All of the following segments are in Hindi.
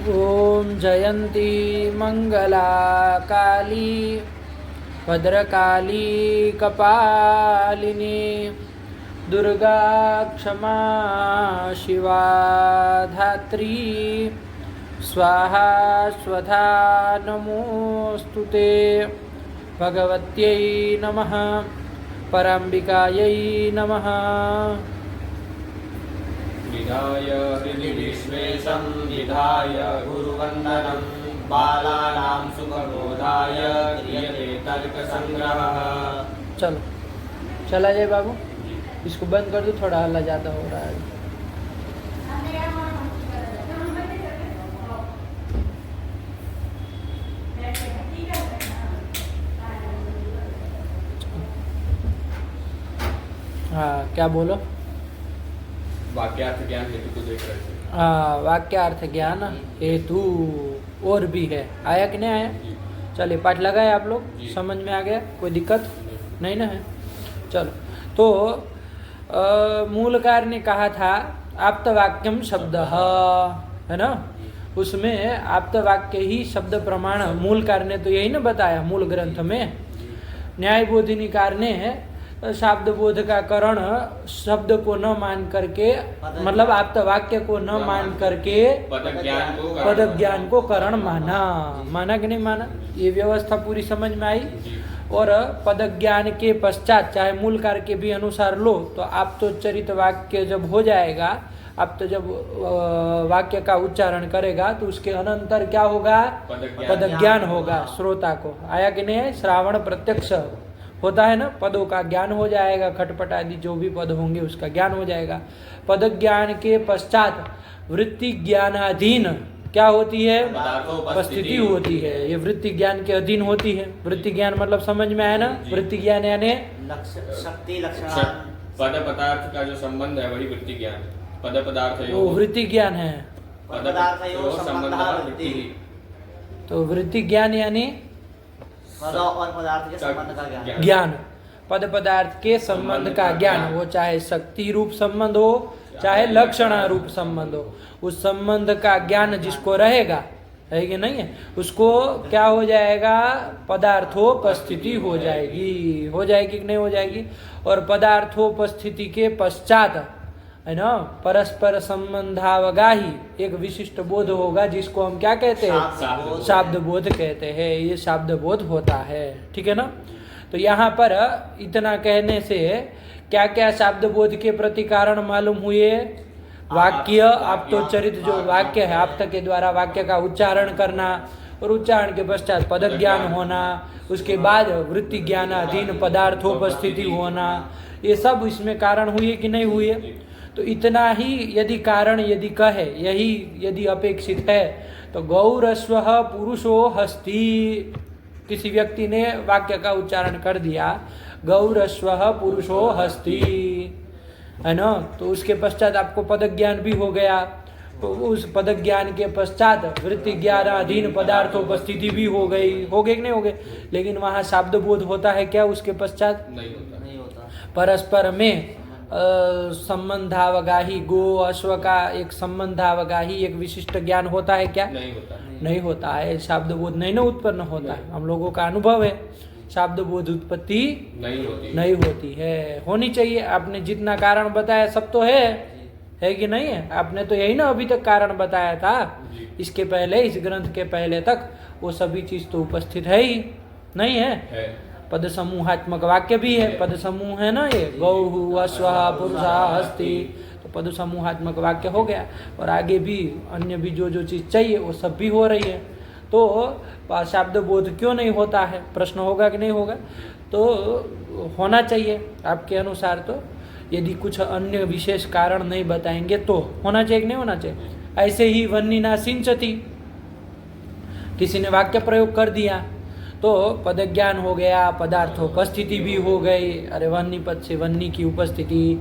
ओम जयंती मंगला काली भद्रकाली कपालिनी दुर्गा क्षमा शिवा धात्री स्वाहा स्वधा नमोस्तुते भगवत्यै नमः पराम्बिकायै नमः। विधाय हृदि विश्वेशं विधाय गुरुवन्दनं बालानां सुखबोधाय क्रियते तर्कसंग्रहः। चलो चला जाए बाबू, इसको बंद कर दो, थोड़ा हल्ला ज़्यादा हो रहा है। हाँ क्या बोलो? वाक्यार्थ ज्ञान हेतु को देख रहे थे। हाँ वाक्यार्थ ज्ञान हेतु और भी है, आया कि नहीं आया? चलिए पाठ लगाए आप लोग, समझ में आ गया? कोई दिक्कत नहीं ना है? चलो तो मूल कार्य ने कहा था आप्तवाक्यम शब्द है ना, उसमें आप्तवाक्य ही शब्द प्रमाण मूल कार्य ने तो यही ना बताया मूल ग्रंथ में। न्यायबोधिनी कार्य ने शाब्द बोध का करण शब्द को न मान करके, मतलब आप्तवाक्य को न मान करके पद ज्ञान को करण माना कि नहीं माना? ये व्यवस्था पूरी समझ में आई। और पद ज्ञान के पश्चात चाहे मूल कार्य के भी अनुसार लो तो आप तो चरित वाक्य जब हो जाएगा, आप तो जब वाक्य का उच्चारण करेगा तो उसके अनंतर क्या होगा? पद ज्ञान होगा श्रोता को। आया कि नहीं? श्रावण प्रत्यक्ष होता है ना, पदों का ज्ञान हो जाएगा, खटपट आदि जो भी पद होंगे उसका ज्ञान हो जाएगा। पद ज्ञान के पश्चात वृत्ति ज्ञानाधीन क्या होती है? उपस्थिति होती है। ये वृत्ति ज्ञान के अधीन होती है। वृत्ति ज्ञान मतलब समझ में आया ना? वृत्ति ज्ञान यानी शक्ति लक्षण पद पदार्थ का जो संबंध है वही वृत्ति ज्ञान। पद पदार्थ वो वृत्ति ज्ञान है। पद पदार्थ संबंध वृत्ति। तो वृत्ति ज्ञान यानी पद और पदार्थ के संबंध का ज्ञान। ज्ञान, पद पदार्थ के संबंध का ज्ञान, वो चाहे शक्ति रूप संबंध हो चाहे लक्षण रूप संबंध हो, उस संबंध का ज्ञान जिसको रहेगा, है कि नहीं है, उसको क्या हो जाएगा? पदार्थोपस्थिति हो जाएगी। हो जाएगी कि नहीं हो जाएगी? और पदार्थोपस्थिति के पश्चात है ना परस्पर संबंधावगाही एक विशिष्ट बोध होगा जिसको हम क्या कहते हैं? शाब्द बोध कहते हैं। ये शाब्द बोध होता है, ठीक है ना? तो यहाँ पर इतना कहने से क्या क्या शाब्द बोध के प्रति कारण मालूम हुए? वाक्य, आप्तोच्चरित जो वाक्य है, आप्त के द्वारा वाक्य का उच्चारण करना और उच्चारण के पश्चात पद ज्ञान होना, उसके बाद वृत्ति ज्ञानाधीन पदार्थोपस्थिति होना, ये सब इसमें कारण हुए कि नहीं हुए? तो इतना ही यदि कारण यदि कहे, यही यदि अपेक्षित है तो गौरस्व पुरुषो हस्ति, किसी व्यक्ति ने वाक्य का उच्चारण कर दिया गौरस्व पुरुषो हस्ति, है ना, तो उसके पश्चात आपको पद ज्ञान भी हो गया। तो उस पद ज्ञान के पश्चात वृत्ति ज्ञानाधीन पदार्थोपस्थिति भी हो गई। हो गए कि नहीं हो गए? लेकिन वहाँ शाब्द बोध होता है क्या उसके पश्चात? नहीं होता। परस्पर में संबंधावगाही, गो अश्व का एक संबंधावगाही एक विशिष्ट ज्ञान होता है क्या? नहीं होता है। शाब्द बोध नहीं ना उत्पन्न होता है। हम लोगों का अनुभव है शाब्द बोध उत्पत्ति नहीं होती है। होनी चाहिए। आपने जितना कारण बताया सब तो है कि नहीं है? आपने तो यही ना अभी तक कारण बताया था। इसके पहले, इस ग्रंथ के पहले तक वो सभी चीज तो उपस्थित है ही नहीं है? पद समूहात्मक वाक्य भी है, पद समूह है ना, ये गौ अश्व पुरुषा हस्ति, तो पद समूहात्मक वाक्य हो गया। और आगे भी अन्य भी जो जो चीज़ चाहिए वो सब भी हो रही है। तो शाब्द बोध क्यों नहीं होता है? प्रश्न होगा कि नहीं होगा? तो होना चाहिए आपके अनुसार। तो यदि कुछ अन्य विशेष कारण नहीं बताएंगे तो होना चाहिए कि नहीं होना चाहिए? ऐसे ही वन्निना सिंचती, किसी ने वाक्य प्रयोग कर दिया तो पद ज्ञान हो गया, पदार्थोपस्थिति भी हो गई। अरे वन्नी पद से वन्नी की उपस्थिति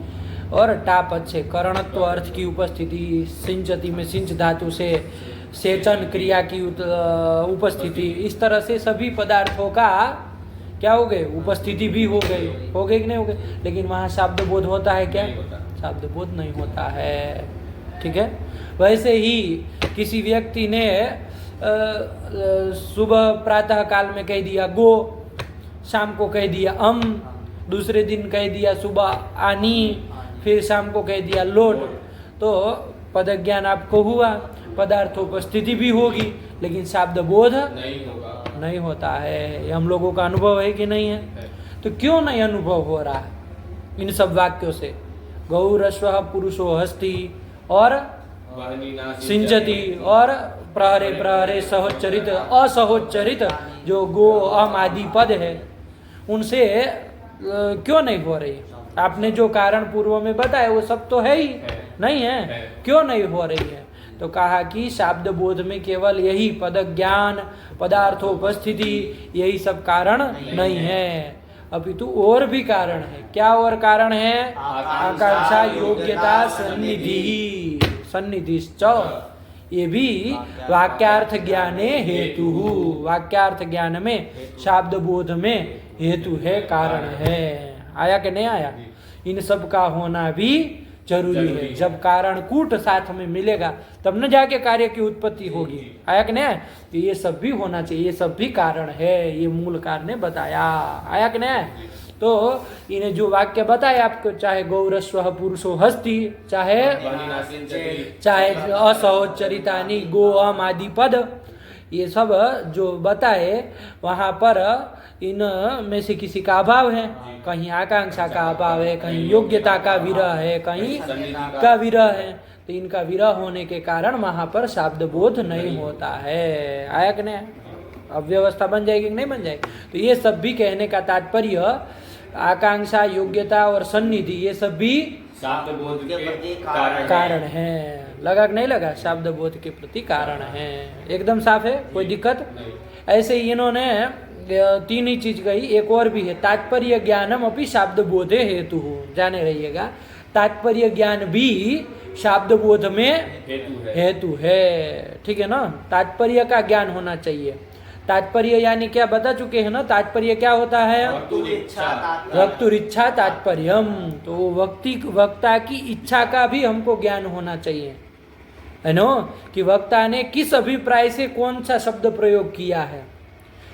और टा पद से करणत्व अर्थ की उपस्थिति, सिंचती में सिंच धातु से सेचन क्रिया की उपस्थिति, इस तरह से सभी पदार्थों का क्या हो गए? उपस्थिति भी हो गई। हो गई कि नहीं हो गई? लेकिन वहाँ शाब्द बोध होता है क्या? शाब्द बोध नहीं होता है। ठीक है। वैसे ही किसी व्यक्ति ने सुबह प्रातः काल में कह दिया गो, शाम को कह दिया दूसरे दिन कह दिया सुबह आनी, फिर शाम को कह दिया लोट, तो पद ज्ञान आपको हुआ, पदार्थोपस्थिति भी होगी, लेकिन शाब्द बोध नहीं होता है। ये हम लोगों का अनुभव है कि नहीं है? तो क्यों नहीं अनुभव हो रहा है इन सब वाक्यों से? गौरस्वः पुरुषो हस्ति और सिंचति और प्रहरे प्रहरे सहोच्चरित असहोच्चरित जो गो अम आदि पद है, उनसे क्यों नहीं हो रही? आपने जो कारण पूर्व में बताया वो सब तो है ही, नहीं है? क्यों नहीं हो रही है? तो कहा कि शाब्द बोध में केवल यही पद ज्ञान, पदार्थोपस्थिति, यही सब कारण नहीं है, अपितु और भी कारण है। क्या और कारण है? आकांक्षा, योग्यता, सन्निधिश्च, ये भी वाक्यार्थ ज्ञाने हेतु, वाक्यार्थ ज्ञान में शाब्द बोध में हेतु है, कारण है। आया कि नहीं आया? इन सब का होना भी जरूरी है। जब कारण कूट साथ में मिलेगा तब न जाके कार्य की उत्पत्ति होगी। आया कि नहीं? तो ये सब भी होना चाहिए, ये सब भी कारण है, ये मूल कारण ने बताया। आया कि नहीं? तो इन्हें जो वाक्य बताया आपको, चाहे गौरस्वः पुरुषो हस्ति, चाहे असहोच्चरितानि गो अम आदि पद, ये सब जो बताए वहाँ पर इन में से किसी का अभाव है। कहीं आकांक्षा का अभाव है, कहीं योग्यता का विरह है, कहीं का विरह है। तो इनका विरह होने के कारण वहाँ पर शाब्द बोध नहीं होता है। आया कि नहीं? अब व्यवस्था बन जाएगी कि नहीं बन जाएगी? तो ये सब भी कहने का तात्पर्य, आकांक्षा, योग्यता और सन्निधि, ये सब भी शाब्द बोध के प्रति कारण है। लगा कि नहीं लगा? शाब्द बोध के प्रति कारण है। एकदम साफ है, कोई दिक्कत? ऐसे ही इन्होंने तीन ही चीज कही, एक और भी है, तात्पर्य ज्ञानम अपि शाब्द बोधे हेतु। जाने रहिएगा, तात्पर्य ज्ञान भी शाब्द बोध में हेतु है। ठीक है ना? तात्पर्य का ज्ञान होना चाहिए। तात्पर्य यानी क्या बता चुके हैं ना? तात्पर्य क्या होता है? वक्तुरिच्छा तात्पर्यम। तो वक्ता की इच्छा का भी हमको ज्ञान होना चाहिए, है ना? कि वक्ता ने किस अभिप्राय से कौन सा शब्द प्रयोग किया है,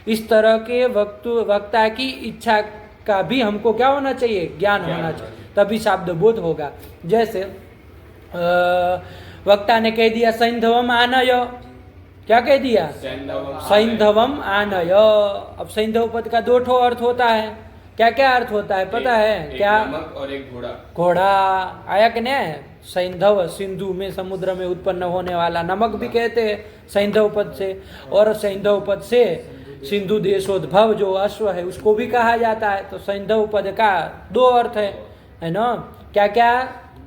इस तरह के वक्ता की इच्छा का भी हमको क्या होना चाहिए? ज्ञान होना चाहिए, तभी शाब्द बोध होगा। जैसे वक्ता ने कह दिया सैंधवम आनय, क्या कह दिया? सैंधवम आनय। अब सैंधव पद का दो ठो अर्थ होता है। क्या क्या अर्थ होता है पता है? क्या? नमक और एक घोड़ा। घोड़ा। आया कि नहीं? सैंधव, सिंधु में, समुद्र में उत्पन्न होने वाला, नमक भी कहते हैं सैंधव पद से। और सैंधव पद से सिंधु देशोद्भव जो अश्व है उसको भी कहा जाता है। तो सैंधव पद का दो अर्थ है ना? क्या क्या?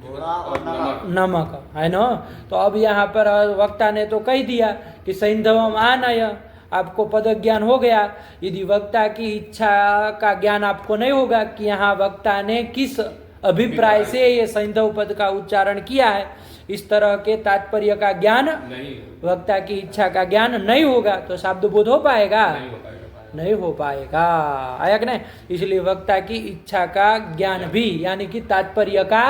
नमक, है ना? तो अब यहाँ पर वक्ता ने तो कह दिया कि सैंधवम आनय, आपको पद ज्ञान हो गया। यदि वक्ता की इच्छा का ज्ञान आपको नहीं होगा कि यहाँ वक्ता ने किस अभिप्राय से ये सैंधव पद का उच्चारण किया है, इस तरह के तात्पर्य का ज्ञान, वक्ता की इच्छा का ज्ञान नहीं होगा, तो शाब्द बोध हो पाएगा? नहीं हो पाएगा। आया कि नहीं? इसलिए वक्ता की इच्छा का ज्ञान भी, यानी कि तात्पर्य का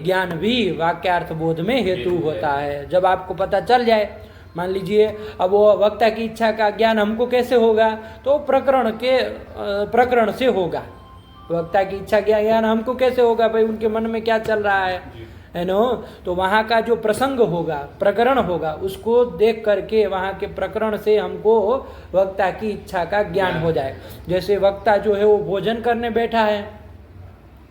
ज्ञान भी वाक्यार्थ बोध में हेतु होता है। जब आपको पता चल जाए, मान लीजिए अब वो वक्ता की इच्छा का ज्ञान हमको कैसे होगा? तो प्रकरण से होगा। वक्ता की इच्छा का ज्ञान हमको कैसे होगा? भाई उनके मन में क्या चल रहा है ना? तो वहाँ का जो प्रसंग होगा, प्रकरण होगा, उसको देख करके वहाँ के प्रकरण से हमको वक्ता की इच्छा का ज्ञान हो जाए। जैसे वक्ता जो है वो भोजन करने बैठा है,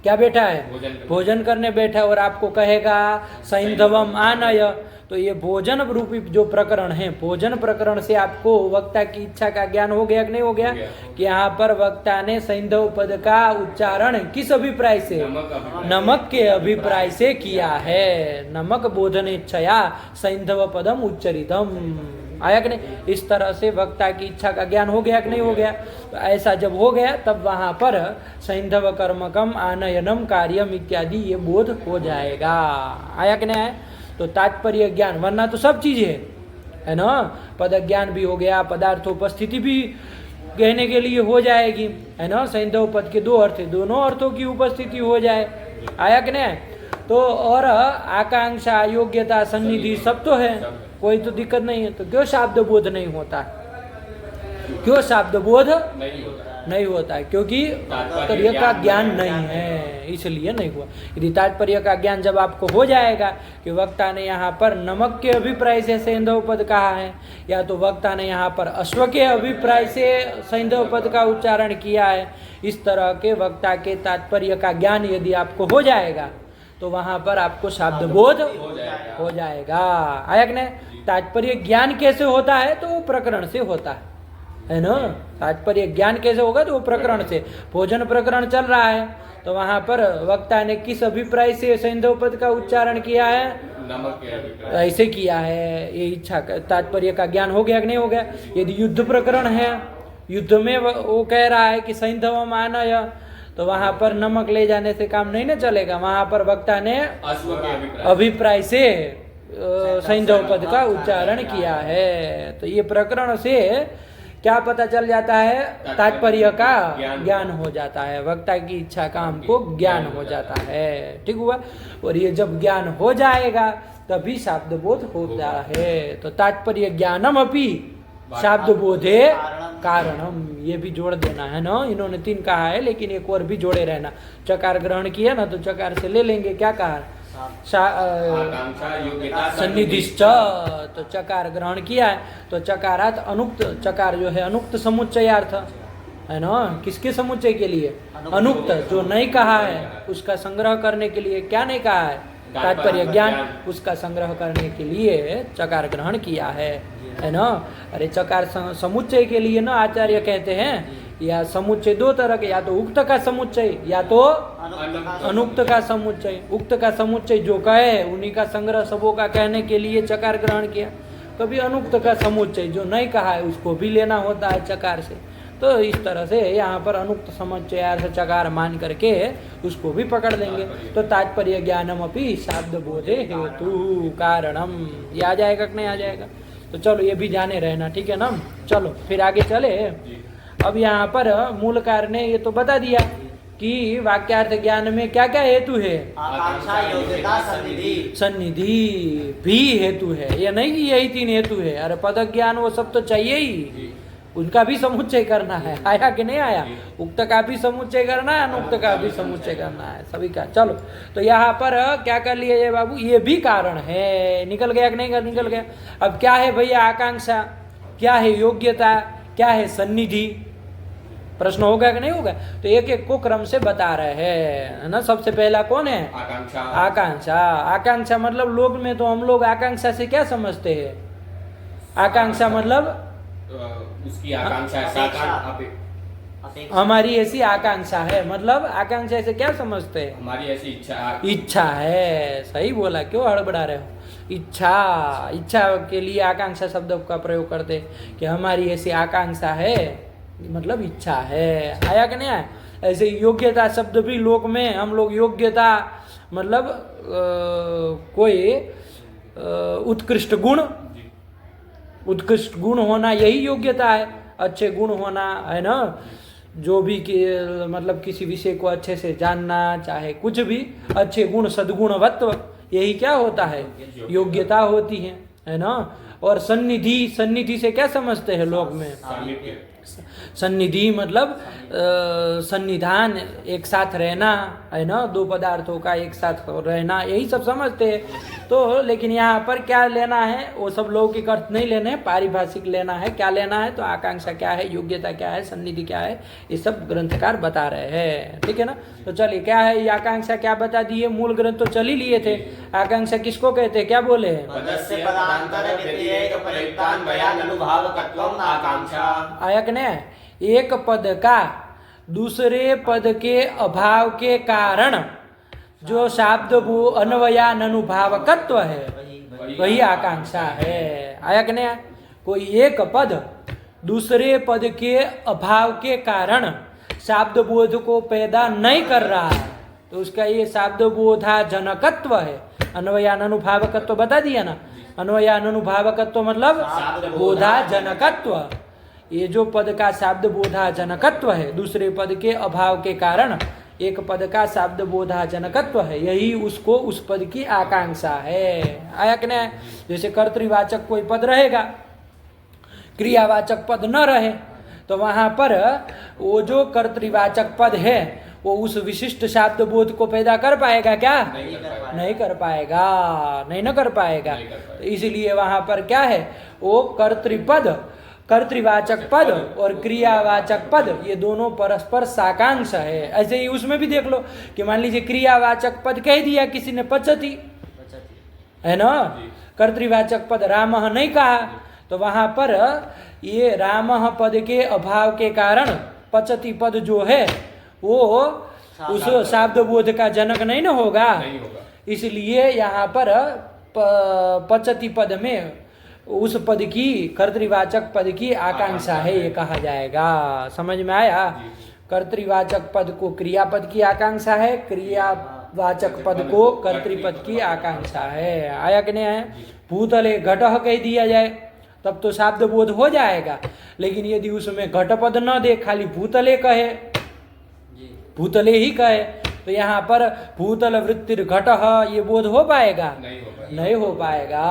क्या बैठा है? भोजन करने बैठा है और आपको कहेगा सैंधवम आनय, तो ये भोजन रूपी जो प्रकरण है, भोजन प्रकरण से आपको वक्ता की इच्छा का ज्ञान हो गया कि नहीं हो गया? कि यहाँ पर वक्ता ने सैंधव पद का उच्चारण किस अभिप्राय से? नमक के अभिप्राय से किया है। नमक बोधन इच्छया सैंधव पदम उच्चरितम। आया कि नहीं? इस तरह से वक्ता की इच्छा का ज्ञान हो गया कि नहीं हो गया? तो ऐसा जब हो गया तब वहाँ पर सैंधव कर्मकम आनयनम कार्यम इत्यादि ये बोध हो जाएगा। आया कि नहीं? तो तात्पर्य ज्ञान, वरना तो सब चीजें है ना? पद ज्ञान भी हो गया, पदार्थोपस्थिति भी कहने के लिए हो जाएगी, है ना? सैंधव पद के दो अर्थ, दोनों अर्थों की उपस्थिति हो जाए। आया कि नहीं? तो और आकांक्षा, योग्यता, सन्निधि सब तो है, कोई तो दिक्कत नहीं है, तो क्यों शाब्द बोध नहीं होता? क्यों शाब्द बोध नहीं होता है? क्योंकि तात्पर्य का ज्ञान नहीं है, इसलिए नहीं हुआ। यदि तात्पर्य का ज्ञान जब आपको हो जाएगा कि वक्ता ने यहाँ पर नमक के अभिप्राय से सैंधव पद कहा है, या तो वक्ता ने यहाँ पर अश्व के अभिप्राय से सैंधव पद का उच्चारण किया है, इस तरह के वक्ता के तात्पर्य का ज्ञान यदि आपको हो जाएगा तो वहाँ पर आपको शाब्द बोध हो जाएगा। आया कि नहीं? तात्पर्य ज्ञान कैसे होता है? तो वो प्रकरण से होता है ना। तात्पर्य ज्ञान कैसे होगा? तो वो प्रकरण से। भोजन प्रकरण चल रहा है तो वहां पर वक्ता ने किस अभिप्राय से सैंधव पद का उच्चारण किया है? नमक के अभिप्राय ऐसे किया है। ये इच्छा तात्पर्य का ज्ञान हो गया कि नहीं हो गया? यदि युद्ध प्रकरण है, युद्ध में वो कह रहा है कि सैंधव मानय, तो वहां पर नमक ले जाने से काम नहीं ना चलेगा। वहां पर वक्ता ने अश्व के अभिप्राय से सैंधव पद का उच्चारण किया है। तो ये प्रकरण से क्या पता चल जाता है? तात्पर्य का ज्ञान हो जाता है, वक्ता की इच्छा का हमको ज्ञान हो जाता है। ठीक हुआ? और ये जब ज्ञान हो जाएगा तभी शाब्द बोध होता है। तो तात्पर्य ज्ञानम अपि शाब्द बोधे कारणम, ये भी जोड़ देना है ना। इन्होंने 3 कहा है, लेकिन एक और भी जोड़े रहना। चकार ग्रहण किया ना तो चकार से ले लेंगे। क्या कहा? सन्निधिश्च, तो चकार ग्रहण किया है तो चकारात अनुक्त, चकार जो है अनुक्त समुच्चयार्थ है ना। किसके समुच्चय के लिए? अनुक्त, जो नहीं कहा है उसका संग्रह करने के लिए। क्या नहीं कहा है? तात्पर्य ज्ञान, उसका संग्रह करने के लिए चकार ग्रहण किया है ना। अरे चकार समुच्चय के लिए ना आचार्य कहते हैं, या समुच्चय 2 तरह के, या तो उक्त का समुच्चय या तो अनुक्त का समुच्चय। उक्त का समुच्चय जो कहे उन्हीं का संग्रह सबों का कहने के लिए चकार ग्रहण किया। कभी अनुक्त का समुच्चय जो नहीं कहा है उसको भी लेना होता है चकार से। तो इस तरह से यहाँ पर अनुक्त समुच्चय से चकार मान करके उसको भी पकड़ लेंगे। तो तात्पर्य ज्ञानम अपि शाब्द बोधे हेतु कारणम, ये आ जाएगा कि नहीं आ जाएगा? तो चलो ये भी जाने रहना, ठीक है ना। चलो फिर आगे चले। अब यहाँ पर मूलकार ने ये तो बता दिया कि वाक्यार्थ ज्ञान में क्या क्या हेतु है? आकांक्षा, योग्यता, सन्निधि। सन्निधि भी हेतु है, ये नहीं कि यही 3 हेतु है। अरे पदक ज्ञान वो सब तो चाहिए ही, उनका भी समुच्चय करना है। आया कि नहीं आया? उक्त का भी समुच्चय करना है, अनुक्त का भी समुच्चय करना है, सभी का। चलो तो यहाँ पर क्या कर लिया जाए बाबू? ये भी कारण है। निकल गया कि नहीं निकल गया? अब क्या है भैया? आकांक्षा, क्या है योग्यता, क्या है सन्निधि? प्रश्न होगा कि नहीं होगा? तो एक एक को क्रम से बता रहे हैं ना। सबसे पहला कौन है? आकांक्षा। आकांक्षा, आकांक्षा मतलब लोग में तो हम लोग आकांक्षा से क्या समझते हैं? आकांक्षा मतलब उसकी आकांक्षा है, साकार हमारी ऐसी आकांक्षा है। मतलब आकांक्षा से क्या समझते हैं? हमारी ऐसी इच्छा है। सही बोला, क्यों हड़बड़ा रहे हो? इच्छा, इच्छा के लिए आकांक्षा शब्द का प्रयोग करते हैं कि हमारी ऐसी आकांक्षा है, मतलब इच्छा है। आया कि नहीं आया? ऐसे योग्यता शब्द भी लोक में हम लोग योग्यता मतलब कोई उत्कृष्ट गुण, उत्कृष्ट गुण होना यही योग्यता है। अच्छे गुण होना है ना, जो भी मतलब किसी विषय को अच्छे से जानना, चाहे कुछ भी अच्छे गुण, सद्गुणवत्व, यही क्या होता है? योग्यता होती है ना। और सन्निधि, सन्निधि से क्या समझते हैं लोग में? सन्निधि मतलब सन्निधान, एक साथ रहना है ना, 2 पदार्थों का एक साथ रहना, यही सब समझते हैं। तो लेकिन यहाँ पर क्या लेना है? वो सब लौकिक अर्थ नहीं लेने हैं, पारिभाषिक लेना है। क्या लेना है? तो आकांक्षा क्या है, योग्यता क्या है, सन्निधि क्या है, ये सब ग्रंथकार बता रहे हैं। ठीक है ना। तो चलिए क्या है ये आकांक्षा, क्या बता दिए? मूल ग्रंथ तो चल ही लिए थे। आकांक्षा किसको कहते हैं? क्या बोले हैं? आया कि नहीं? एक पद का दूसरे पद के अभाव के कारण जो शाब्द वो अन्वयानुभावकत्व है, वही आकांक्षा है। आया कि नहीं? कोई एक पद दूसरे पद के अभाव के कारण शाब्द बोध को पैदा नहीं कर रहा है, तो उसका ये शाब्द बोधा जनकत्व है। अन्वयानुभावकत्व बता दिया ना। अन्वयानुभावकत्व मतलब बोधा जनकत्व। ये जो पद का शाब्द बोधा जनकत्व है, दूसरे पद के अभाव के कारण एक पद का शाब्द बोधाजनकत्व है, यही उसको उस पद की आकांक्षा है। आया कि नहीं? जैसे कर्तृवाचक कोई पद रहेगा, क्रियावाचक पद न रहे, तो वहां पर वो जो कर्तृवाचक पद है वो उस विशिष्ट शाब्द बोध को पैदा कर पाएगा क्या? नहीं कर पाएगा, नहीं न कर पाएगा। तो इसलिए वहां पर क्या है, वो कर्तृपद, कर्तृवाचक पद और क्रियावाचक पद ये दोनों परस्पर साकांक्ष है। ऐसे ही उसमें भी देख लो कि मान लीजिए क्रियावाचक पद कह दिया किसी ने पचति, है ना, कर्तृवाचक पद रामः नहीं कहा, तो वहां पर ये रामः पद के अभाव के कारण पचति पद जो है वो उस शाब्द बोध का जनक नहीं न होगा। इसलिए यहाँ पर पचति पद में उस पद की, कर्तृवाचक पद की आकांक्षा है, ये कहा जाएगा। समझ में आया? कर्तृवाचक पद को क्रियापद की आकांक्षा है, क्रियावाचक पद को कर्तृपद की आकांक्षा है। आया कि नहीं आया? भूतले घटः कह दिया जाए तब तो शाब्द बोध हो जाएगा, लेकिन यदि उसमें घटपद न दे, खाली भूतले कहे, भूतले ही कहे, तो यहाँ पर भूतल वृत्तिर घटः ये बोध हो पाएगा? नहीं हो पाएगा।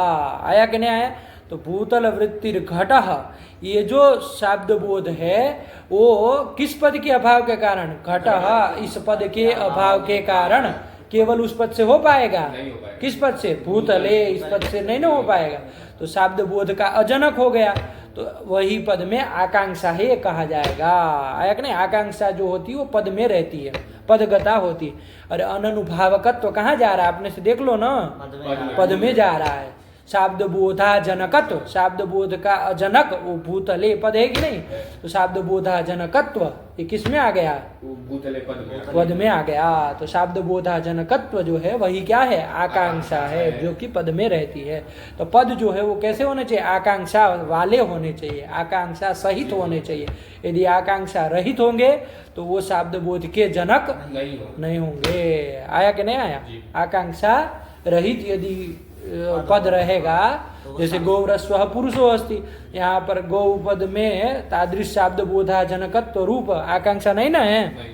आया कि नहीं आया? तो भूतल वृत्तिर घटः ये जो शाब्द बोध है वो किस पद के अभाव के कारण? घटः इस पद के अभाव के कारण केवल उस पद से हो पाएगा? किस पद से? भूतले, इस पद से नहीं हो पाएगा। तो शाब्द बोध का अजनक हो गया, तो वही पद में आकांक्षा है कहा जाएगा। आया कि नहीं? आकांक्षा जो होती है वो पद में रहती है, पदगता होती है। अरे अननुभावकत्व कहाँ जा रहा है? आपने से देख लो ना, पद में जा रहा है। शाब्द बोधा जनकत्व, शाब्द बोध का अजनक वो भूतले पद है कि नहीं? तो शाब्द बोधा जनकत्व ये किस में आ गया? भूतले पद में आ गया। तो शाब्द बोधा जनकत्व जो है वही क्या है? आकांक्षा है, जो कि पद में रहती है। तो पद जो है वो कैसे होने चाहिए? आकांक्षा वाले होने चाहिए, आकांक्षा सहित होने चाहिए। यदि आकांक्षा रहित होंगे तो वो शाब्द बोध के जनक नहीं होंगे। आया कि नहीं आया? आकांक्षा रहित यदि पद रहेगा, जैसे गौरस्व पुरुषो अस्ति, यहाँ पर गौ पद में तादृश शाब्द बोधा जनकत्व रूप आकांक्षा नहीं ना है?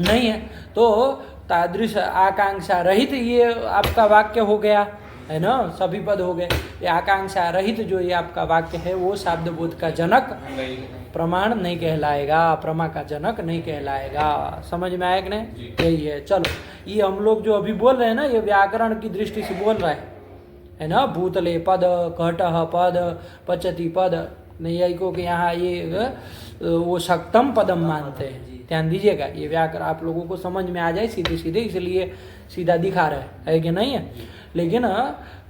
नहीं है। तो तादृश आकांक्षा रहित ये आपका वाक्य हो गया, है ना, सभी पद हो गए। ये आकांक्षा रहित जो ये आपका वाक्य है वो शाब्द बोध का जनक प्रमाण नहीं कहलाएगा, प्रमा का जनक नहीं कहलाएगा। समझ में आया कि नहीं? यही है। चलो, ये हम लोग जो अभी बोल रहे हैं ना, ये व्याकरण की दृष्टि से बोल रहे हैं, है ना। भूतले पद, घटः पद, पचति पद, नैयायिकों के यहाँ ये वो सक्तम पदम मानते हैं। ध्यान दीजिएगा, ये व्याकरण आप लोगों को समझ में आ जाए सीधे सीधे, इसलिए सीधा दिखा रहे है कि नहीं है। लेकिन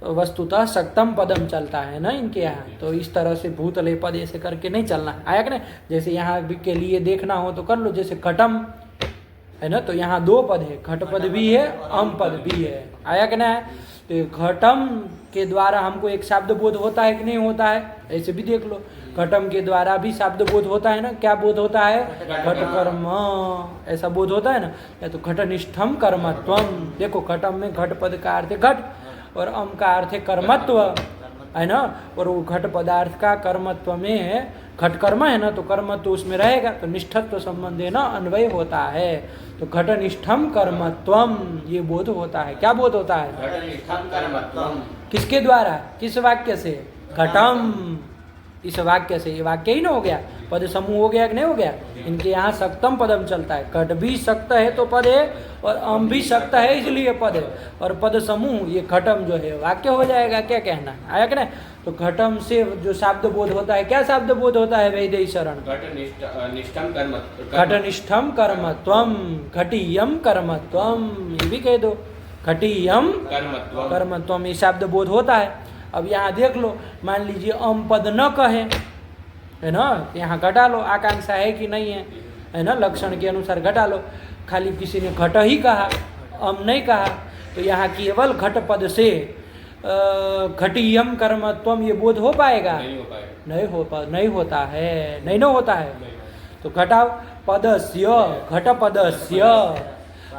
वस्तुतः सक्तम पदम चलता है ना इनके यहाँ, तो इस तरह से भूतले पद ऐसे करके नहीं चलना। आया कि नहीं? जैसे यहाँ के लिए देखना हो तो कर लो, जैसे घटम है ना, तो यहाँ दो पद है, घट पद भी है, अम पद भी है। आया कि नहीं? तो घटम के द्वारा हमको एक शब्द बोध होता है कि नहीं होता है? ऐसे भी देख लो, घटम के द्वारा भी शब्द बोध होता है ना। क्या बोध होता है? घट कर्म, ऐसा बोध होता है ना। या तो घटनिष्ठम कर्मत्वम, देखो घटम में घट पद का अर्थ है घट और अम का अर्थ है कर्मत्व, है ना। और वो घट पदार्थ का कर्मत्व में घट कर्म है ना, तो कर्मत्व उसमें रहेगा, तो निष्ठत्व संबंध है ना, अन्वय होता है। तो घटनिष्ठम कर्मत्वम ये बोध होता है। क्या बोध होता है? घटनिष्ठम कर्मत्वम। किसके द्वारा? किस वाक्य से? घटम, इस वाक्य से। ये वाक्य ही ना हो गया, पद समूह हो गया कि नहीं हो गया? इनके यहाँ सक्तम पदम चलता है, घट भी सक्त है तो पद है, और अम भी सक्त है इसलिए पद है, और पद समूह ये घटम जो है वाक्य हो जाएगा। क्या कहना आया कि नहीं? तो घटम से जो शब्द बोध होता है, क्या शब्द बोध होता है वैदेही शरण? घटनिष्ठम कर्मत्वम, घटीयम कर्मत्वम, ये भी कह दो, घटीयम कर्मत्वम, ये शब्द बोध होता है। अब यहाँ देख लो, मान लीजिए अम पद न कहे, है ना, यहाँ घटा लो, आकांक्षा है कि नहीं है ना, लक्षण के अनुसार घटा लो। खाली किसी ने घट ही कहा, अम नहीं कहा, तो यहाँ केवल घट पद से घटीयम कर्मत्वम ये बोध हो पाएगा? नहीं होता है, नहीं होता है। तो घटाओ, पदस्य, घट पदस्य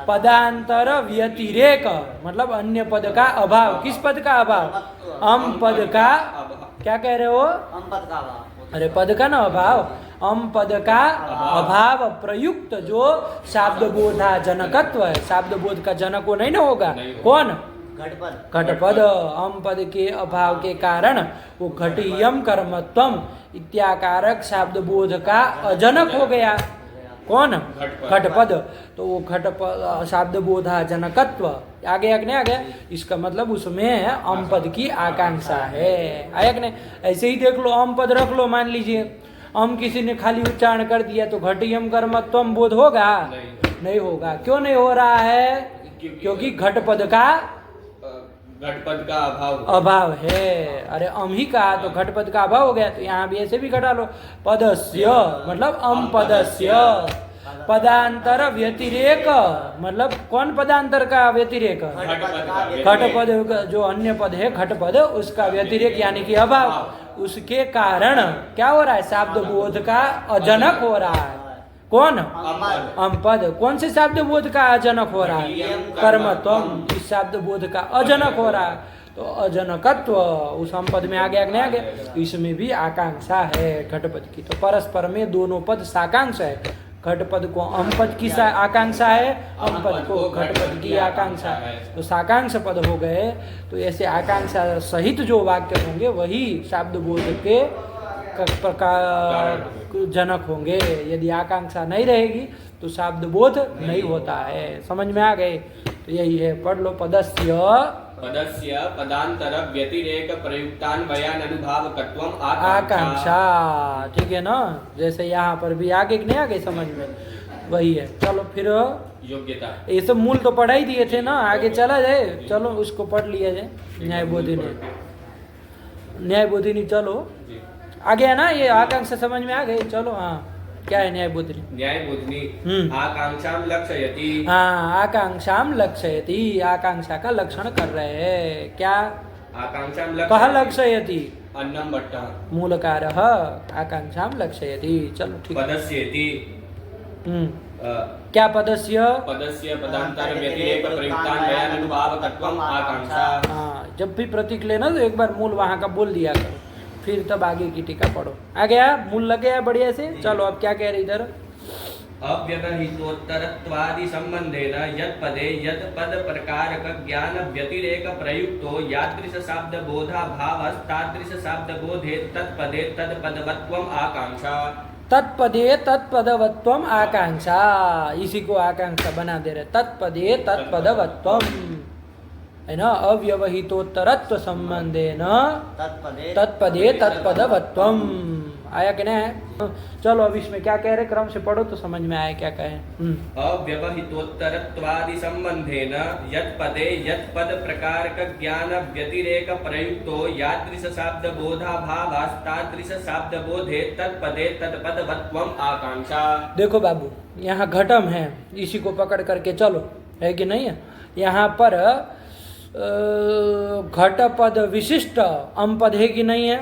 पदांतर व्यतिरेक, मतलब अन्य पद का अभाव। किस पद का अभाव? अम पद का। क्या कह रहे हो? अम पद का अभाव। अरे पद का ना अभाव, अम पद का अभाव प्रयुक्त जो शाब्द बोधा जनकत्व है, शाब्द बोध का जनक वो नहीं ना होगा, कौन? घटपद। घटपद। अम पद के अभाव के कारण वो घटियम कर्मत्वम इत्याकारक शाब्द बोध का अजनक हो गया, कौन? घटपद। तो वो घटपद शाब्द बोधा जनकत्व आ गया कि नहीं आ गया? इसका मतलब उसमें अम पद की आकांक्षा है, आया कि नहीं? ऐसे ही देख लो, अम पद रख लो, मान लीजिए अम किसी ने खाली उच्चारण कर दिया तो घटियम कर्मत्वम बोध होगा? नहीं होगा। क्यों नहीं हो रहा है? क्योंकि घटपद का अभाव है। अरे अम ही कहा तो घटपद का अभाव हो गया, तो यहाँ भी ऐसे भी घटा लो, पदस्य मतलब अम पदस्य, पदांतर व्यतिरेक मतलब कौन पदांतर का व्यतिरेक? घटपद जो अन्य पद है घटपद, उसका व्यतिरेक यानी कि अभाव, उसके कारण क्या हो रहा है? शाब्द बोध का अजनक हो रहा है, कौन? अम पद। कौन से शाब्द बोध का अजनक हो रहा है? कर्मत्वम। इस शाब्द बोध का अजनक हो रहा है, तो अजनकत्व उस हम पद में आ गया कि नहीं आ गया? तो इसमें भी आकांक्षा है घटपद की। तो परस्पर में दोनों पद साकांक्ष है, घटपद को अम पद की आकांक्षा है, अम पद को घटपद की आकांक्षा है, तो साकांक्ष पद हो गए। तो ऐसे आकांक्षा सहित जो वाक्य होंगे वही शाब्द बोध के प्रकार जनक होंगे। यदि आकांक्षा नहीं रहेगी तो शाब्द बोध नहीं होता है। समझ में आ गए? तो यही है, पढ़ लो। पदस्य पदांतर व्यतिरेक प्रयुक्तान्वयान अनुभावकत्वम आकांक्षा। ठीक है ना? जैसे यहाँ पर भी आगे कि नहीं आगे समझ में? वही है। चलो फिर योग्यता, ये सब मूल तो पढ़ा ही दिए थे ना, आगे चला जाए। चलो उसको पढ़ लिया जाए। न्यायबोधिनी, न्यायबोधिनी चलो आ गया ना? ये आकांक्षा समझ में आ गई? चलो हाँ, क्या है न्यायबोधिनी? न्यायबोधिनी आकांक्षाम लक्षयति। हाँ, आकांक्षाम लक्षयति, आकांक्षा का लक्षण कर रहे हैं। क्या? आकांक्षाम कह लक्षयति अन्नम भट्ट मूलकारः आकांक्षाम लक्षयति। चलो ठीक है। पदस्येति क्या? पदस्य पदांतर व्यतिरेक प्रयुक्तान्वयान अनुभावकत्वम आकांक्षा। हाँ, जब भी प्रतीक लेना तो एक बार मूल वहाँ का बोल दिया करो, फिर तब आगे की टीका पढ़ो। आ गया? मूल लग गया बढ़िया से? चलो अब क्या कह रहे इधर? अव्यवहितोत्तरत्वादि संबंधेन यत् पदे यत् पद प्रकारक ज्ञान व्यतिरेक प्रयुक्तो यादृश शाब्द बोधा भावस्तादृश शाब्द बोधे तत्पदे तत्पदवत्वम आकांक्षा। तत्पदे तत्पदवत्वम आकांक्षा, इसी को आकांक्षा बना दे रहे। तत्पदे तत्पदवत्वम है ना? अव्यवहितोत्तरत्व संबंधेन तत्पदे तत्पदवत्वम। आया कि नहीं? चलो अब इसमें क्या कह रहे, क्रम से पढ़ो तो समझ में आया क्या कहे। अव्यवहितोत्तरत्वादि संबंधेन यत् पदे यत् पद प्रकारक ज्ञान व्यतिरेक प्रयुक्तो यादृश शाब्द बोधा भावास्तादृश शाब्द बोधे तत्पदे तत्पदवत्वम आकांक्षा। देखो बाबू, यहाँ घटम है, इसी को पकड़ करके चलो, है कि नहीं है? यहाँ पर घट पद विशिष्ट अम पद है कि नहीं है?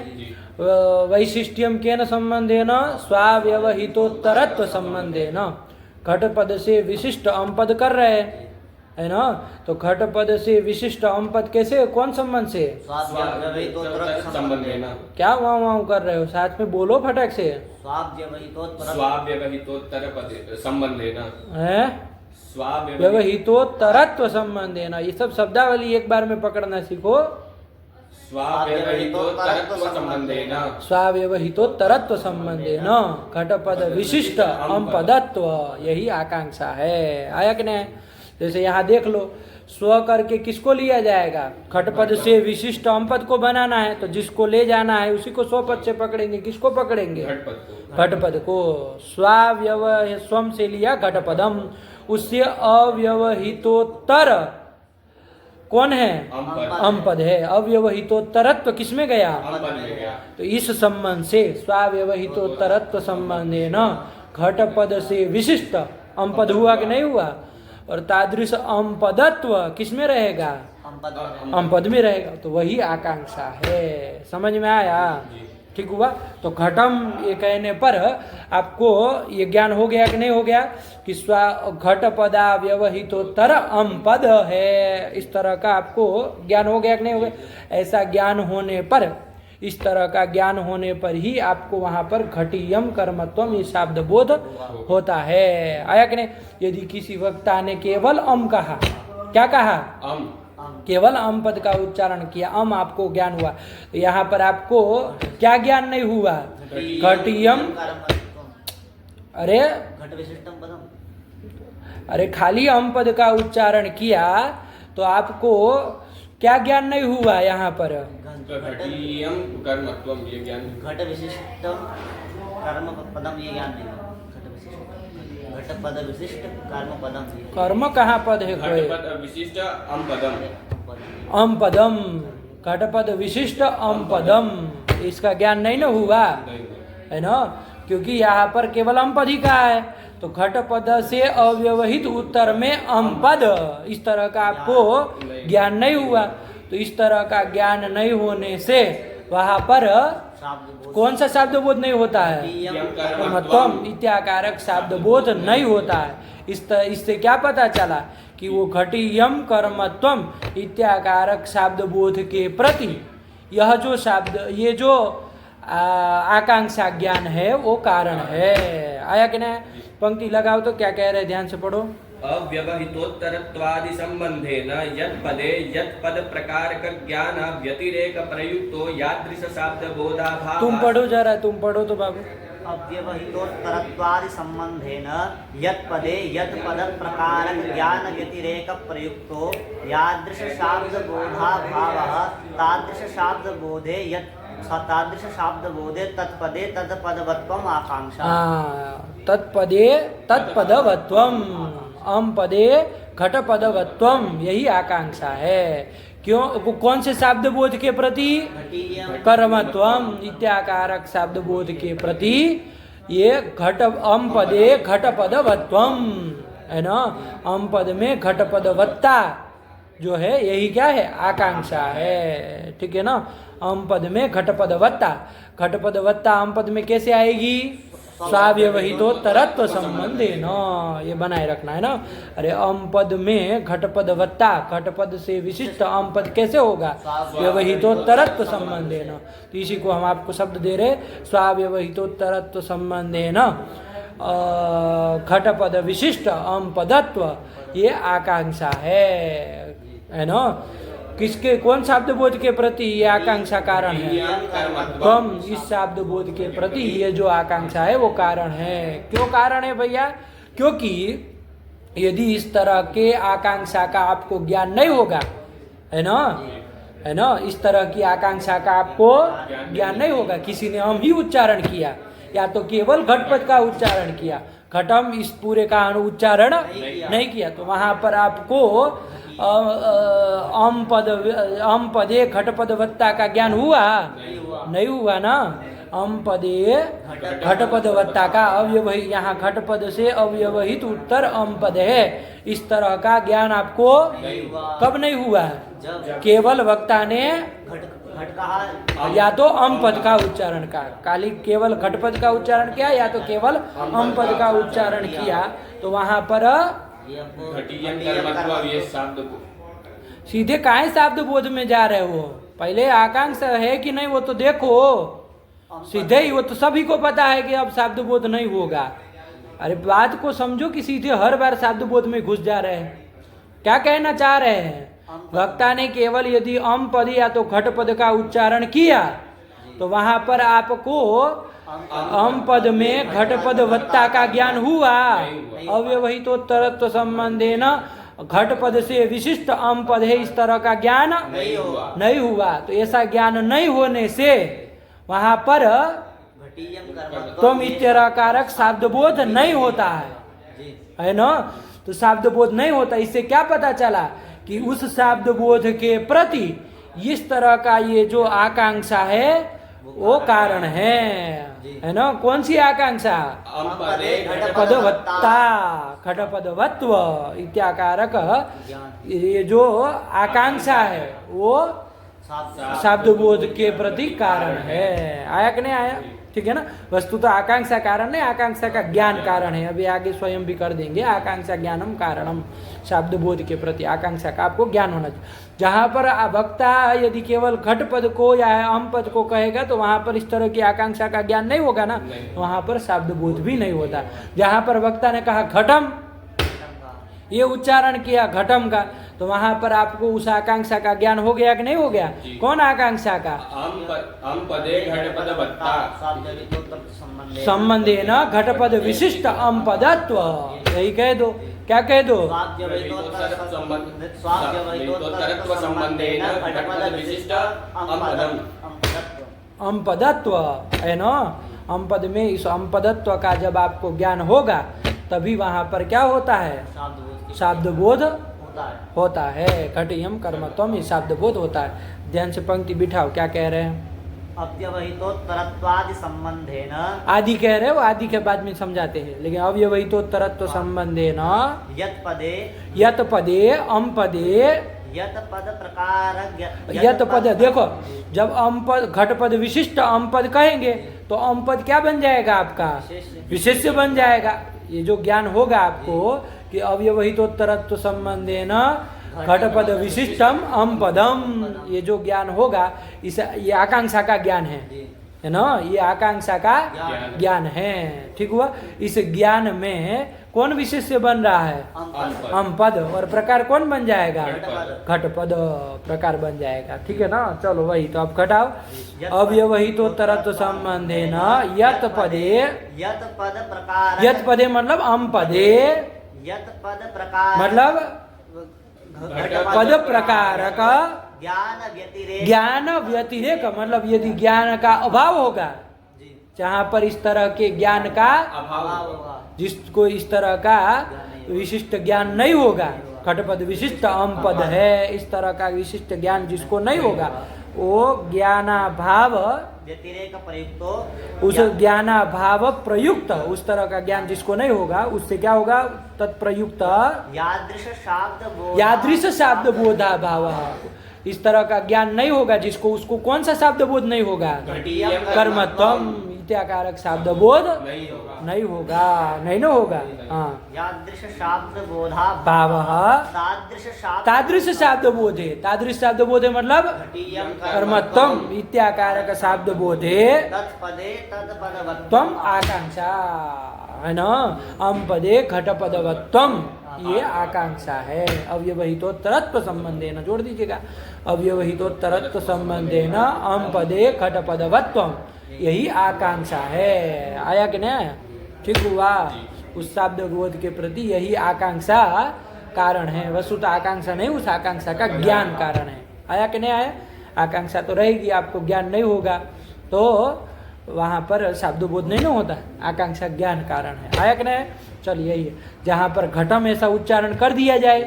वैशिष्ट्यम केन संबंधेन? स्वाव्यवहितोत्तरत्व संबंधेन। घट पद से विशिष्ट अम पद कर रहे हैं, है ना? तो घट पद से विशिष्ट अम पद कैसे, कौन संबंध से? क्या वहाँ कर रहे हो? साथ में बोलो फटक से। स्वाव्यवहितोत्तर संबंधेन है, व्यवहितोत्तरत्व संबंधेन। ये सब शब्दावली एक बार में पकड़ना सीखो। स्वाव्यवहितोत्तरत्व संबंधेन घटपद विशिष्ट अम पदत्व, यही आकांक्षा है। आया कि नहीं? जैसे यहाँ देख लो, स्व करके किसको लिया जाएगा? घटपद से विशिष्ट अम पद को बनाना है, तो जिसको ले जाना है उसी को स्वपद से पकड़ेंगे। किसको पकड़ेंगे? घटपद को। स्वम से लिया घटपदम, उससे अव्यवहितोत्तर कौन है? अम पद है। अव्यवहितोत्तरत्व किसमें गया? तो इस संबंध से स्वाव्यवहितोत्तरत्व संबंधेन घटपद से विशिष्ट अम पद हुआ कि नहीं हुआ? और तादृश अम पदत्व किसमें रहेगा? अम पद में रहेगा। तो वही आकांक्षा है। समझ में आया? ठीक हुआ? तो घटम ये कहने पर आपको ये ज्ञान हो गया कि नहीं हो गया कि घट पदा व्यवहितोत्तर अम पद है। इस तरह का आपको ज्ञान हो गया कि नहीं हो गया? ऐसा ज्ञान होने पर इस तरह का ज्ञान होने पर ही आपको वहां पर घटियम कर्मत्वम ये शब्द बोध होता है। आया कि नहीं? यदि किसी वक्ता ने केवल अम कहा, क्या कहा? केवल अम पद का उच्चारण किया, अम आपको ज्ञान हुआ, तो यहाँ पर आपको क्या ज्ञान नहीं हुआ? घटियम। अरे घट विशिष्टम पदम। अरे खाली अम पद का उच्चारण किया तो आपको क्या ज्ञान नहीं हुआ? यहाँ पर घटियम कर्मत्वम ये ज्ञान। घट विशिष्टम कर्म पदम ये ज्ञान नहीं हुआ। घट विशिष्ट घट पद विशिष्ट कर्म पदम। कर्म कहाँ पद है? कोई घटपद विशिष्ट अम पदम। अम पदम, घटपद विशिष्ट अम पदम, इसका ज्ञान नहीं ना हुआ, है ना? क्योंकि यहाँ पर केवल अम पद ही कहा है, तो घट पद से अव्यवहित उत्तर में अम पद, इस तरह का आपको ज्ञान नहीं हुआ। तो इस तरह का ज्ञान नहीं होने से वहाँ पर कौन सा शब्द बोध नहीं होता है? कर्मत्वम इत्याकारक शब्द बोध नहीं होता है। इससे क्या पता चला कि वो घटियम कर्मत्वम इत्याकारक शब्द बोध के प्रति यह जो शब्द, ये जो आकांक्षा ज्ञान है वो कारण है। आया कि नहीं? पंक्ति लगाओ तो क्या कह रहे, ध्यान से पढ़ो। अव्यवहितोत्तरत्वादि संबंधेन यत्पदे यत्पद प्रकारक ज्ञान व्यतिरेक प्रयुक्तो यादृश शब्द बोधाभाव। तुम पढ़ो जरा, तुम पढ़ो तो बाबू। अव्यवहितोत्तरत्वादि संबंधेन यत्पदे यत्पद प्रकारक ज्ञान व्यतिरेक प्रयुक्तो यादृश शब्द बोधाभावः तादृश शब्द बोधे तादृश शब्द बोधे तत्पदे तत्पदवत्वम आकांक्षा। तत्पदे तत्पदवत्वम, अम पदे घटपदवत्वम, यही आकांक्षा है। क्यों? कौन से शब्द बोध के प्रति? कर्मत्वम इत्याकारक शब्द बोध के प्रति ये घट अम पदे घटपदवत्वम, है ना? अम पद में घटपदवत्ता जो है यही क्या है? आकांक्षा है। ठीक है ना? अम पद में घटपदवत्ता, घटपदवत्ता अम पद में कैसे आएगी? स्वाव्यवहितोत्तरत्व संबंधे न, ये बनाए रखना है ना। अरे अम पद में घटपदवत्ता, घटपद से विशिष्ट अम पद कैसे होगा? व्यवहितोत्तरत्व संबंधे न। तो इसी को हम आपको शब्द दे रहे, स्वाव्यवहितोत्तरत्व संबंधे न घटपद विशिष्ट अम पदत्व, ये आकांक्षा है ना? किसके, कौन शब्द बोध के प्रति ये आकांक्षा कारण है? हम इस शब्द बोध के प्रति ये जो आकांक्षा है वो कारण है। क्यों कारण है भैया? क्योंकि यदि इस तरह के आकांक्षा का आपको ज्ञान नहीं होगा, है ना, है ना, इस तरह की आकांक्षा का आपको ज्ञान नहीं होगा, किसी ने हम ही उच्चारण किया या तो केवल घटपद का उच्चारण किया, घटम इस पूरे का उच्चारण नहीं किया, तो वहां पर आपको अम पदे घटपदवत्ता का ज्ञान हुआ? नहीं हुआ ना। अम पदे घटपदवत्ता का अव्यवहित, यहाँ घटपद से अव्यवहित उत्तर अम पद है, इस तरह का ज्ञान आपको कब नहीं हुआ? केवल वक्ता ने या तो अम पद का उच्चारण का, खाली केवल घटपद का उच्चारण किया या तो केवल अम पद का उच्चारण किया, तो वहां पर सीधे काहे शब्द बोध में जा रहे हो? पहले आकांक्षा है कि नहीं वो तो देखो, सीधे ही वो तो सभी को पता है कि अब शब्द बोध नहीं होगा। अरे बात को समझो कि सीधे हर बार शब्द बोध में घुस जा रहे हैं। क्या कहना चाह रहे हैं? वक्ता ने केवल यदि अम पद या तो घट पद का उच्चारण किया तो वहां पर आपको अम पद में घटपद वत्ता का ज्ञान हुआ, अव्यवहितोत्तरत्व संबंधे न घटपद से विशिष्ट अम पद है, इस तरह का ज्ञान नहीं हुआ। तो ऐसा ज्ञान नहीं होने से वहां पर तुम इत्यकारक शब्द बोध नहीं होता है ना। तो शब्द बोध नहीं होता, इससे क्या पता चला कि उस शब्द बोध के प्रति इस तरह का ये जो आकांक्षा है वो कारण है ना। कौन सी आकांक्षा? पदवत्ता, घटपदवत्व इत्याकारक ये जो आकांक्षा है वो शब्द बोध के प्रति कारण है। आया कि नहीं आया? ठीक है ना। वस्तु तो आकांक्षा कारण नहीं, आकांक्षा का ज्ञान कारण है। अभी आगे स्वयं भी कर देंगे, आकांक्षा ज्ञानम कारणम, शाब्द बोध के प्रति आकांक्षा का आपको ज्ञान होना चाहिए। जहाँ पर वक्ता यदि केवल घट पद को या अम पद को कहेगा तो वहाँ पर इस तरह की आकांक्षा का ज्ञान नहीं होगा ना, वहाँ पर शाब्द बोध भी नहीं होता। जहाँ पर वक्ता ने कहा घटम, ये उच्चारण किया घटम का, तो वहां पर आपको उस आकांक्षा का ज्ञान हो गया कि नहीं हो गया? कौन आकांक्षा का? अम पदे घट पद वत्ता संबंधे न घट पद विशिष्ट अम पदत्व, यही कह दो। क्या कह दो? अम पदत्व है ना। अम पद में इस अम पदत्व का जब आपको ज्ञान होगा तभी वहां पर क्या होता है? शाब्द बोध होता है। घटियम कर्मत्वम, ये शाब्द बोध होता है। ध्यान से पंक्ति बिठाओ, क्या कह रहे हैं? अव्यवहितोत्तरत्वादि संबंधेन, आदि कह रहे हो, आदि के बाद में समझाते हैं, लेकिन अव्यवहितोत्तरत्व संबंधेन यत पदे अम पदे यत पद प्रकार यत पद, देखो जब अम पद घट पद विशिष्ट अम पद कहेंगे तो अम पद क्या बन जाएगा आपका? विशेष्य बन जाएगा। ये जो ज्ञान होगा आपको कि अव्यवहितोत्तरत्व संबंधेन घट पद विशिष्टम अम पदम, ये जो ज्ञान होगा इस ये आकांक्षा का ज्ञान है ना, ये आकांक्षा का ज्ञान है। ठीक हुआ। इस ज्ञान में कौन विशेष्य बन रहा है? अम पद, और प्रकार कौन बन जाएगा? घट पद प्रकार बन जाएगा। ठीक है ना। चलो वही तो आप घटाओ। अव्यवहितोत्तरत्व संबंधेन यत पदे, यत पदे मतलब अम पदे, यत पद प्रकार मतलब पद प्रकारक ज्ञान व्यतिरेक, मतलब यदि ज्ञान का अभाव होगा, जहाँ पर इस तरह के ज्ञान का अभाव होगा, जिसको इस तरह का विशिष्ट ज्ञान नहीं होगा, घटपद विशिष्ट अम पद है, इस तरह का विशिष्ट ज्ञान जिसको नहीं होगा, वो ज्ञानाभाव व्यतिरेक प्रयुक्तो, उस ज्ञानाभाव प्रयुक्त, उस तरह का ज्ञान जिसको नहीं होगा उससे क्या होगा? तत्प्रयुक्त यादृश शाब्द बोधा भाव, इस तरह का ज्ञान नहीं होगा जिसको, उसको कौन सा शाब्द बोध नहीं होगा? कर्मत्वम इत्याकारक शाब्द बोध नहीं होगा, नहीं ना होगा। हाँ, यादृश शाब्द बोधा भाव तादृश शाब्द शाब्द बोधे, तादृश शाब्द बोधे मतलब कर्मत्वम इत्याकारक शाब्द बोधे तत्पदे त्वम आकांक्षा है ना। अम पदे घट पदवत्वम, ये आकांक्षा है। अव्यवहितोत्तरत्व संबंधे न जोड़ दीजिएगा, अव्यवहितोत्तरत्व संबंधे न अम पदे घट पदवत्वम, यही आकांक्षा है। आया कि नहीं? ठीक हुआ। उस शब्द बोध के प्रति यही आकांक्षा कारण है। वस्तुतः आकांक्षा नहीं, उस आकांक्षा का ज्ञान कारण है। आया कि नहीं आया? आकांक्षा तो रहेगी, आपको ज्ञान नहीं होगा तो वहाँ पर शब्द बोध नहीं ना होता, आकांक्षा ज्ञान कारण है। आया कि नहीं? चल यही है। जहाँ पर घटम ऐसा उच्चारण कर दिया जाए,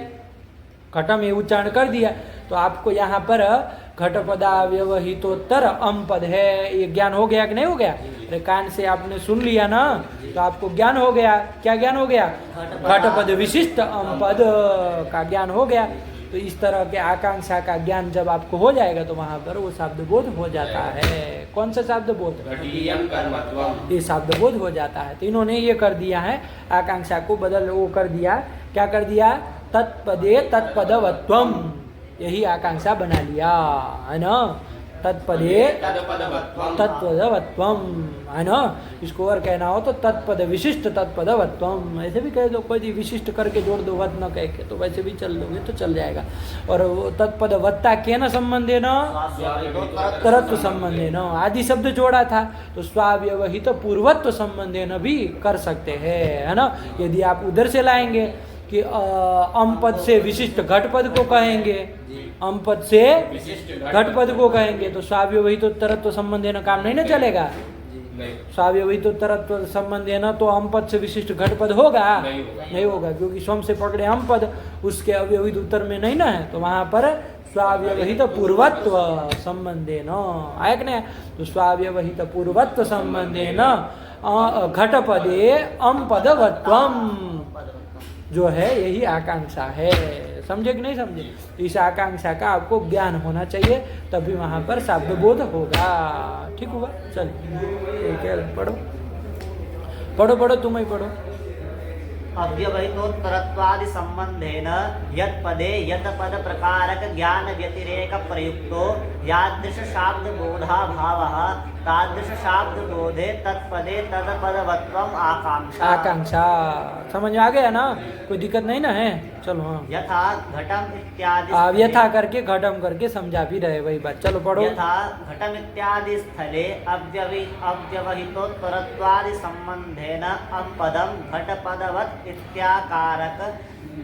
घटम ये उच्चारण कर दिया तो आपको यहाँ पर घटपदाव्यवहितोत्तर अम पद है, ये ज्ञान हो गया कि नहीं हो गया? अरे कान से आपने सुन लिया ना तो आपको ज्ञान हो गया। क्या ज्ञान हो गया? घटपद विशिष्ट अम पद का ज्ञान हो गया। तो इस तरह के आकांक्षा का ज्ञान जब आपको हो जाएगा तो वहां पर वो शब्द बोध हो जाता है। कौन सा शब्द बोध? ये शब्द बोध हो जाता है। तो इन्होंने ये कर दिया है, आकांक्षा को बदल वो कर दिया। क्या कर दिया? तत्पदे तत्पदवत्वम, यही आकांक्षा बना लिया है ना। तत्पदे तत्पदवत्वम है ना। इसको और कहना हो तो तत्पद विशिष्ट तत्पदवत्वम, ऐसे भी कह दो, कोई विशिष्ट करके जोड़ दो, वत न कह के, तो वैसे भी चल दोगे तो चल जाएगा। और वो तत्पदवत्ता के न संबंधे न तरत्व संबंधे न, आदि शब्द जोड़ा था तो स्वाव्यवहित पूर्वत्व संबंधे न भी कर सकते हैं, है ना। यदि आप उधर से लाएंगे कि अम पद से विशिष्ट घट पद को कहेंगे, अम पद से घट पद को कहेंगे तो स्वाव्यवहित तरत्व संबंध न काम नहीं ना चलेगा। स्वाव्यवहित तरत्व संबंध न तो अम पद से विशिष्ट घट पद होगा? नहीं होगा, क्योंकि स्वम से पकड़े अम पद, उसके अव्यवहित उत्तर में नहीं ना है, तो वहां पर स्वाव्यवहित पूर्वत्व संबंधे न आया कि नहीं। तो स्वाव्यवहित पूर्वत्व संबंधे न घट पदे अम पदवत्वम जो है यही आकांक्षा है। समझे कि नहीं समझे? इस आकांक्षा का आपको ज्ञान होना चाहिए, तभी वहाँ पर शब्द बोध होगा। ठीक हुआ? चल ठीक है, पढ़ो पढ़ो पढ़ो, तुम ही पढ़ो। अव्यवहितोत्तरत्वादि संबंधेन यत् पदे यत् पद प्रकारक ज्ञान व्यतिरेक प्रयुक्तो यादृश शाब्द बोधा भावः तादृश शाब्द बोधे तत्पदे तदपदवत्वम आकांक्षा। आकांक्षा समझ में आ गया ना? कोई दिक्कत नहीं ना है? चलो हाँ, यथा घटम इत्यादि आप यथा करके घटम करके समझा भी रहे वही बात। चलो पढ़ो। यथा घटम इत्यादि स्थले अव्यवहितोत्तरत्वादि संबंधेन अम्पदम घटपदवत् इत्याकारक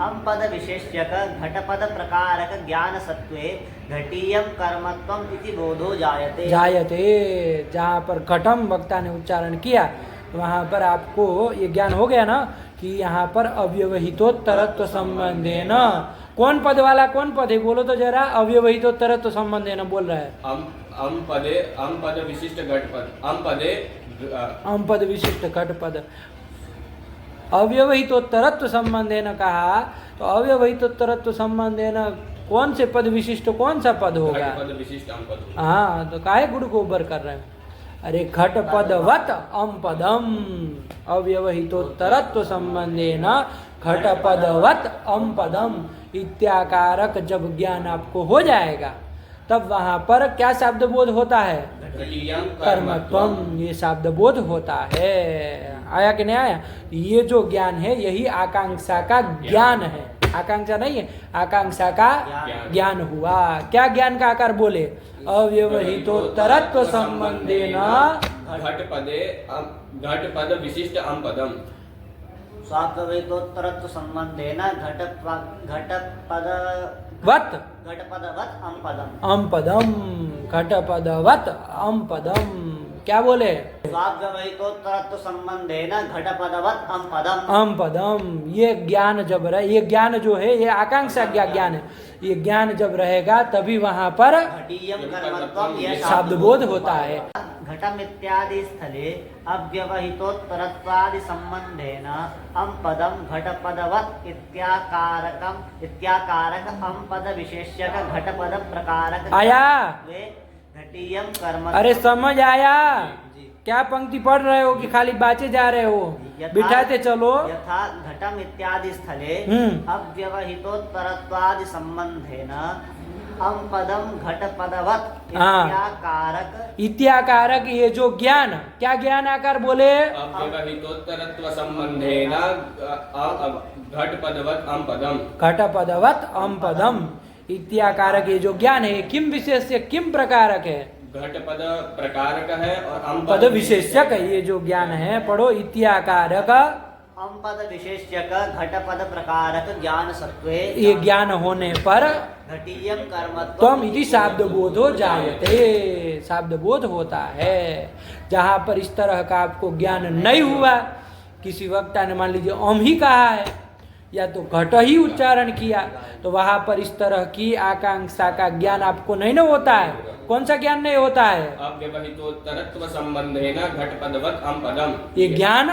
अम्पद विशेष्यक घटपद प्रकारक ज्ञान सत्वे घटीयम कर्मत्वम इति बोधो जायते। जायते, जहाँ पर घटम वक्ता ने उच्चारण किया तो वहाँ पर आपको ये ज्ञान हो गया ना कि यहाँ पर अव्यवहितोत्तरत्व संबंधेन, कौन पद वाला कौन पद है बोलो तो जरा? अव्यवहितोत्तरत्व संबंधेन बोल रहा है। अम पद विशिष्ट घटपद अम पद विशिष्ट घटपद। अव्यवहितोत्तरत्व संबंधेन कहा तो अव्यवहितोत्तरत्व संबंधेन कौन से पद विशिष्ट कौन सा पद होगा? घटपद विशिष्ट अम पद। हाँ, तो काहे गुड़ गोबर कर रहे हैं? अरे घट पदवत अम पदम, अव्यवहितोत्तरत्व संबंधेन घट पदवत अम पदम इत्याकारक जब ज्ञान आपको हो जाएगा तब वहां पर क्या शब्द बोध होता है? कर्मत्वम, ये शब्द बोध होता है। आया कि नहीं आया? ये जो ज्ञान है यही आकांक्षा का ज्ञान है, आकांक्षा नहीं है, आकांक्षा का ज्ञान हुआ। क्या ज्ञान का आकार बोले? अव्यवहितोत्तरत्व संबंधेन घटपद विशिष्ट अम पदम। स्वाव्यवहितोत्तरत्व संबंधेन घटपदवत् अम पदम। अम पदम, घटपदवत अम पदम। क्या बोले? स्वाव्यवहितोत्तरत्व संबंधेन घटपदवत् अम पदम। अम पदम, ये ज्ञान जब रहे, ये ज्ञान जो है ये आकांक्षा का ज्ञान है, ये ज्ञान जब रहेगा तभी वहां पर घटीयम कर्मत्वम यह शब्द बोध होता है। घटम इत्यादि स्थले अव्यवहितोत्तरत्वादि संबंधेन अम पदम घटपदवत् इत्याकारक अम पद विशेष्यक घटपद प्रकारक आया? घटीयम कर्म। अरे समझ आया? क्या पंक्ति पढ़ रहे हो कि खाली बाचे जा रहे हो? बिठाते चलो। यथा घटम इत्यादि स्थले अव्यवहितोत्तरत्वादि संबंधेन अम पदम घटपदवत् इत्याकारक ये जो ज्ञान, क्या ज्ञान आकार बोले? अव्यवहितोत्तरत्व संबंधेन घटपदवत् अम पदम। घटपदवत् अम पदम इत्याकारक ये जो ज्ञान है किम विशेष्य किम प्रकारक है? घटपद प्रकारक है और अम पद विशेष्यक है। ये जो ज्ञान है पढ़ो, इत्याकारक अम पद विशेष्यक घटपद प्रकारक ज्ञान सत्वे, ये ज्ञान होने पर घटीयम कर्मत्वम इति शब्द बोधो जायते, शब्द बोध होता है। जहाँ पर इस तरह का आपको ज्ञान नहीं हुआ, किसी वक्ता ने मान लीजिए ओम ही कहा है या तो घट ही उच्चारण किया, तो वहां पर इस तरह की आकांक्षा का ज्ञान आपको नहीं न होता है। कौन सा ज्ञान नहीं होता है? अव्यवहितोत्तरत्व संबंधेन घटपदवत् अम पदम, ये ज्ञान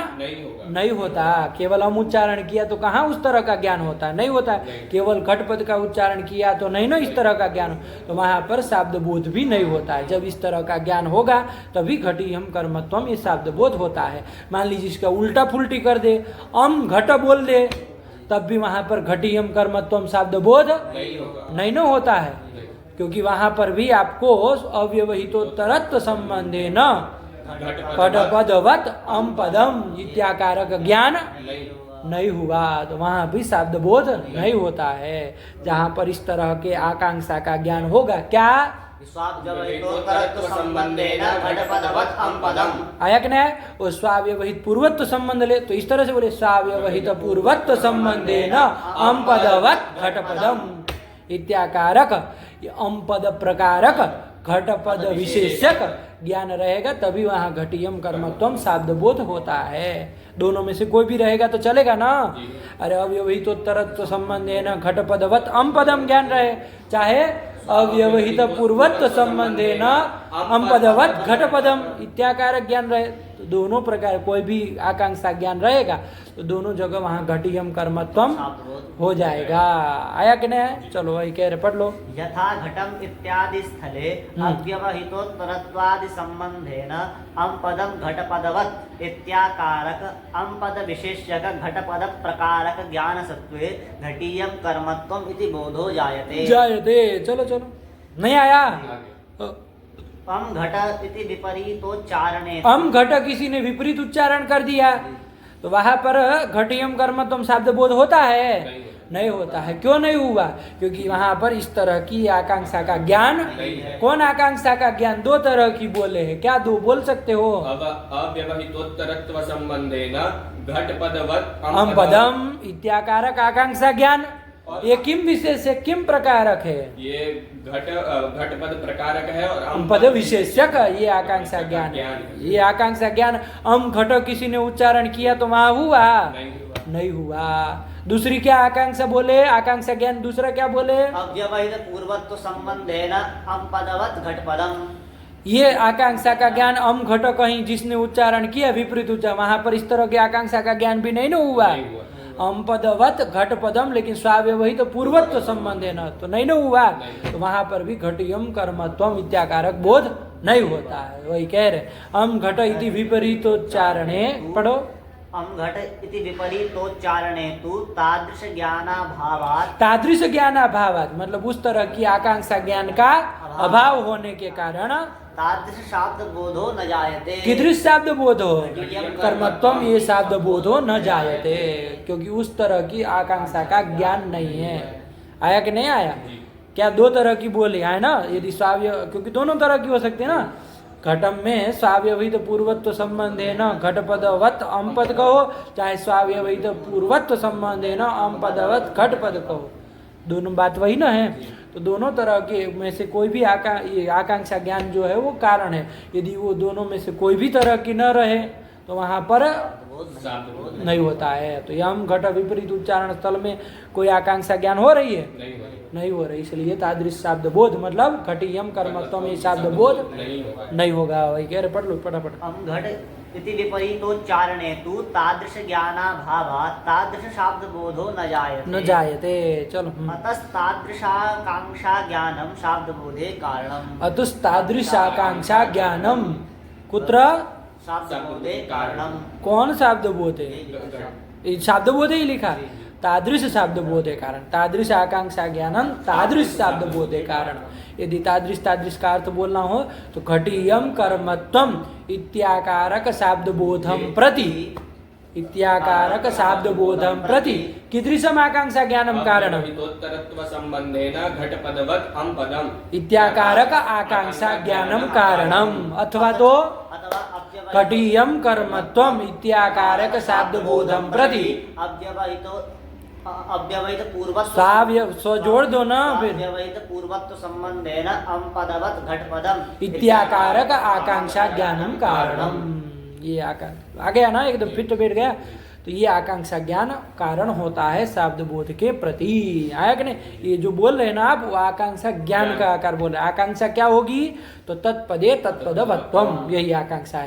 नहीं होता। केवल हम उच्चारण किया तो कहाँ उस तरह का ज्ञान होता है? नहीं होता है। केवल घटपद का उच्चारण किया तो नहीं ना इस तरह का ज्ञान, तो वहां पर शब्द बोध भी नहीं होता है। जब इस तरह का ज्ञान होगा तभी घटीयम कर्मत्वम ये शब्द बोध होता है। मान लीजिए इसका उल्टा फुल्टी कर दे, अम घट बोल दे, तब भी वहां पर घटीयम कर्मत्वम शब्द बोध नहीं न होता है, क्योंकि वहां पर भी आपको अव्यवहितोत्तरत्व संबंधेन घटपदवत् अम पदम इत्याकारक ज्ञान नहीं हुआ, तो वहां भी शब्द बोध नहीं होता है। जहां पर इस तरह के आकांक्षा का ज्ञान होगा, क्या आया कि नहीं? वो स्वाव्यवहित पूर्वत्व संबंध ले तो इस तरह से बोले, स्वाव्यवहित पूर्वत्व संबंधेन अम पदवत् घटपदम इत्याकारक अम पद प्रकारक घटपद विशेषक ज्ञान रहेगा, तभी वहां घटीयम कर्मत्वम शब्द बोध होता है। दोनों में से कोई भी रहेगा तो चलेगा ना। अरे अव्यवहितोत्तरत्व संबंधेन घटपदवत् अम पदम ज्ञान रहे, चाहे अव्यवहित पूर्वत्व संबंधेन अम पदवत घट पदम इत्याकारक ज्ञान रहे तो दोनों प्रकार कोई भी आकांक्षा ज्ञान रहेगा तो दोनों जगह वहाँ घटियम कर्मत्वम हो जाएगा। आया कि नहीं? चलो वही कह रहे, पढ़ लो। यथा घटम इत्यादि स्थले अव्यवहितोत्तरत्वादि संबंधेन अम पदम घटपदवत् इत्याकारक अम पद विशेष्यक घटपद प्रकारक ज्ञान सत्वे घटीयम कर्मत्वम इति बोधो जायते। जायते, चलो चलो, नहीं आया? अम घट इति विपरीतोच्चारणे अम घट किसी ने विपरीत उच्चारण कर दिया तो वहां पर घटियम कर्मत्वम शब्द बोध होता है? नहीं होता है। क्यों नहीं हुआ? क्योंकि वहां पर इस तरह की आकांक्षा का ज्ञान, कौन आकांक्षा का ज्ञान? दो तरह की बोले हैं, क्या दो बोल सकते हो? अव्यवहितोत्तरत्व संबंधेन घटपदवत् अम पदम इत्याकारक आकांक्षा ज्ञान, ये किम विशेष है, किम प्रकारक है? ये घटपद प्रकारक है और अम पद विशेषक ये आकांक्षा ज्ञान है। ये आकांक्षा ज्ञान अम घट किसी ने उच्चारण किया तो वहां हुआ? नहीं हुआ। दूसरी क्या आकांक्षा बोले? आकांक्षा ज्ञान दूसरा क्या बोले? अव्यवहित पूर्वत्व संबंधेन अम पदवत् घटपदम। ये आकांक्षा का ज्ञान अम घट कहीं जिसने उच्चारण किया विपरीत उच्चारण, वहां पर इस तरह की आकांक्षा का ज्ञान भी नहीं न हुआ। अम पदवत घट पदम, लेकिन स्वाव्यवहित तो पूर्वत्व संबंध है ना, तो नहीं न हुआ। तो वहां पर भी घटियम कर्मत्वम इत्याकारक बोध नहीं होता है। वही कह रहे अम घट इति विपरीतोच्चारणे, पढ़ो। अम घट इति विपरीतोच्चारणे तु तादृश ज्ञानाभावात्, तादृश ज्ञानाभावात् मतलब उस तरह की आकांक्षा ज्ञान का अभाव होने के कारण तादृश शाब्द बोधो न जायते। कीदृश शाब्द बोधो? कर्मत्वम ये शाब्द बोधो न जायते, क्योंकि उस तरह की आकांक्षा का ज्ञान नहीं है। आया कि नहीं आया? क्या दो तरह की बोली है ना? यदि स्वाव्य, क्योंकि दोनों तरह की हो सकती है ना। घटम में स्वाव्यवहित पूर्वत्व संबंध है ना, घटपदवत अम पद कहो, चाहे स्वाव्यवहित पूर्वत्व संबंध है ना, अम पदवत घट पद कहो, दोनों बात वही ना है। तो दोनों तरह के में से कोई भी आकांक्षा ज्ञान जो है वो कारण है। यदि वो दोनों में से कोई भी तरह की न रहे तो वहां पर नहीं होता है। तो यम घट विपरीत उच्चारण स्थल में कोई आकांक्षा ज्ञान हो रही है? नहीं हो रही। इसलिए तादृश शब्द बोध मतलब घटियम कर्मत्वम ये शब्द बोध नहीं होगा। वही कह रहे, पढ़ लो फटाफट। अम घट इति विपरीतोच्चारणे तु तादृश ज्ञानाभावात् तादृश शाब्द बोधो न जायते। चलो। अतस्तादृशाकांक्षा ज्ञानम शाब्द बोधे कारणम। अतस्तादृशाकांक्षा ज्ञानम कुत्र? शाब्द बोधे कारणम। कौन शब्द बोध है? शब्द बोध ही लिखा, तादृश शब्द बोध कारण, तादृश आकांक्षा ज्ञानम तादृश शब्द बोध कारण। यदि तादृश तादृश का अर्थ बोलना हो तो घटियम कर्मत्वम इत्याकारक शब्द बोधम प्रति, इत्याकारक शब्द बोधम प्रति कीदृशम आकांक्षा ज्ञानम कारणम? उत्तरत्व संबंधेन घटपदवत् अम पदम इत्याकारक आकांक्षा ज्ञानम कारणम, अथवा तो घटियम कर्मत्वम इत्याकारक शब्द बोधम प्रति अव्यवहित पूर्वत्व साव्य सो जोड़ दो ना फिर। अव्यवहित पूर्वत्व संबंधेन अम पदवत् घटपदम इत्याकारक आकांक्षा ज्ञानम कारणम। ये आकांक्षा आ गया ना, एकदम फिट बैठ गया। तो ये आकांक्षा ज्ञान कारण होता है शब्द बोध के प्रति। आया कि नहीं? ये जो बोल रहे हैं ना आप, वो आकांक्षा ज्ञान का आकार बोल रहे हैं। आकांक्षा क्या होगी? तो तत्पदे तत्पदवत्वम, यही आकांक्षा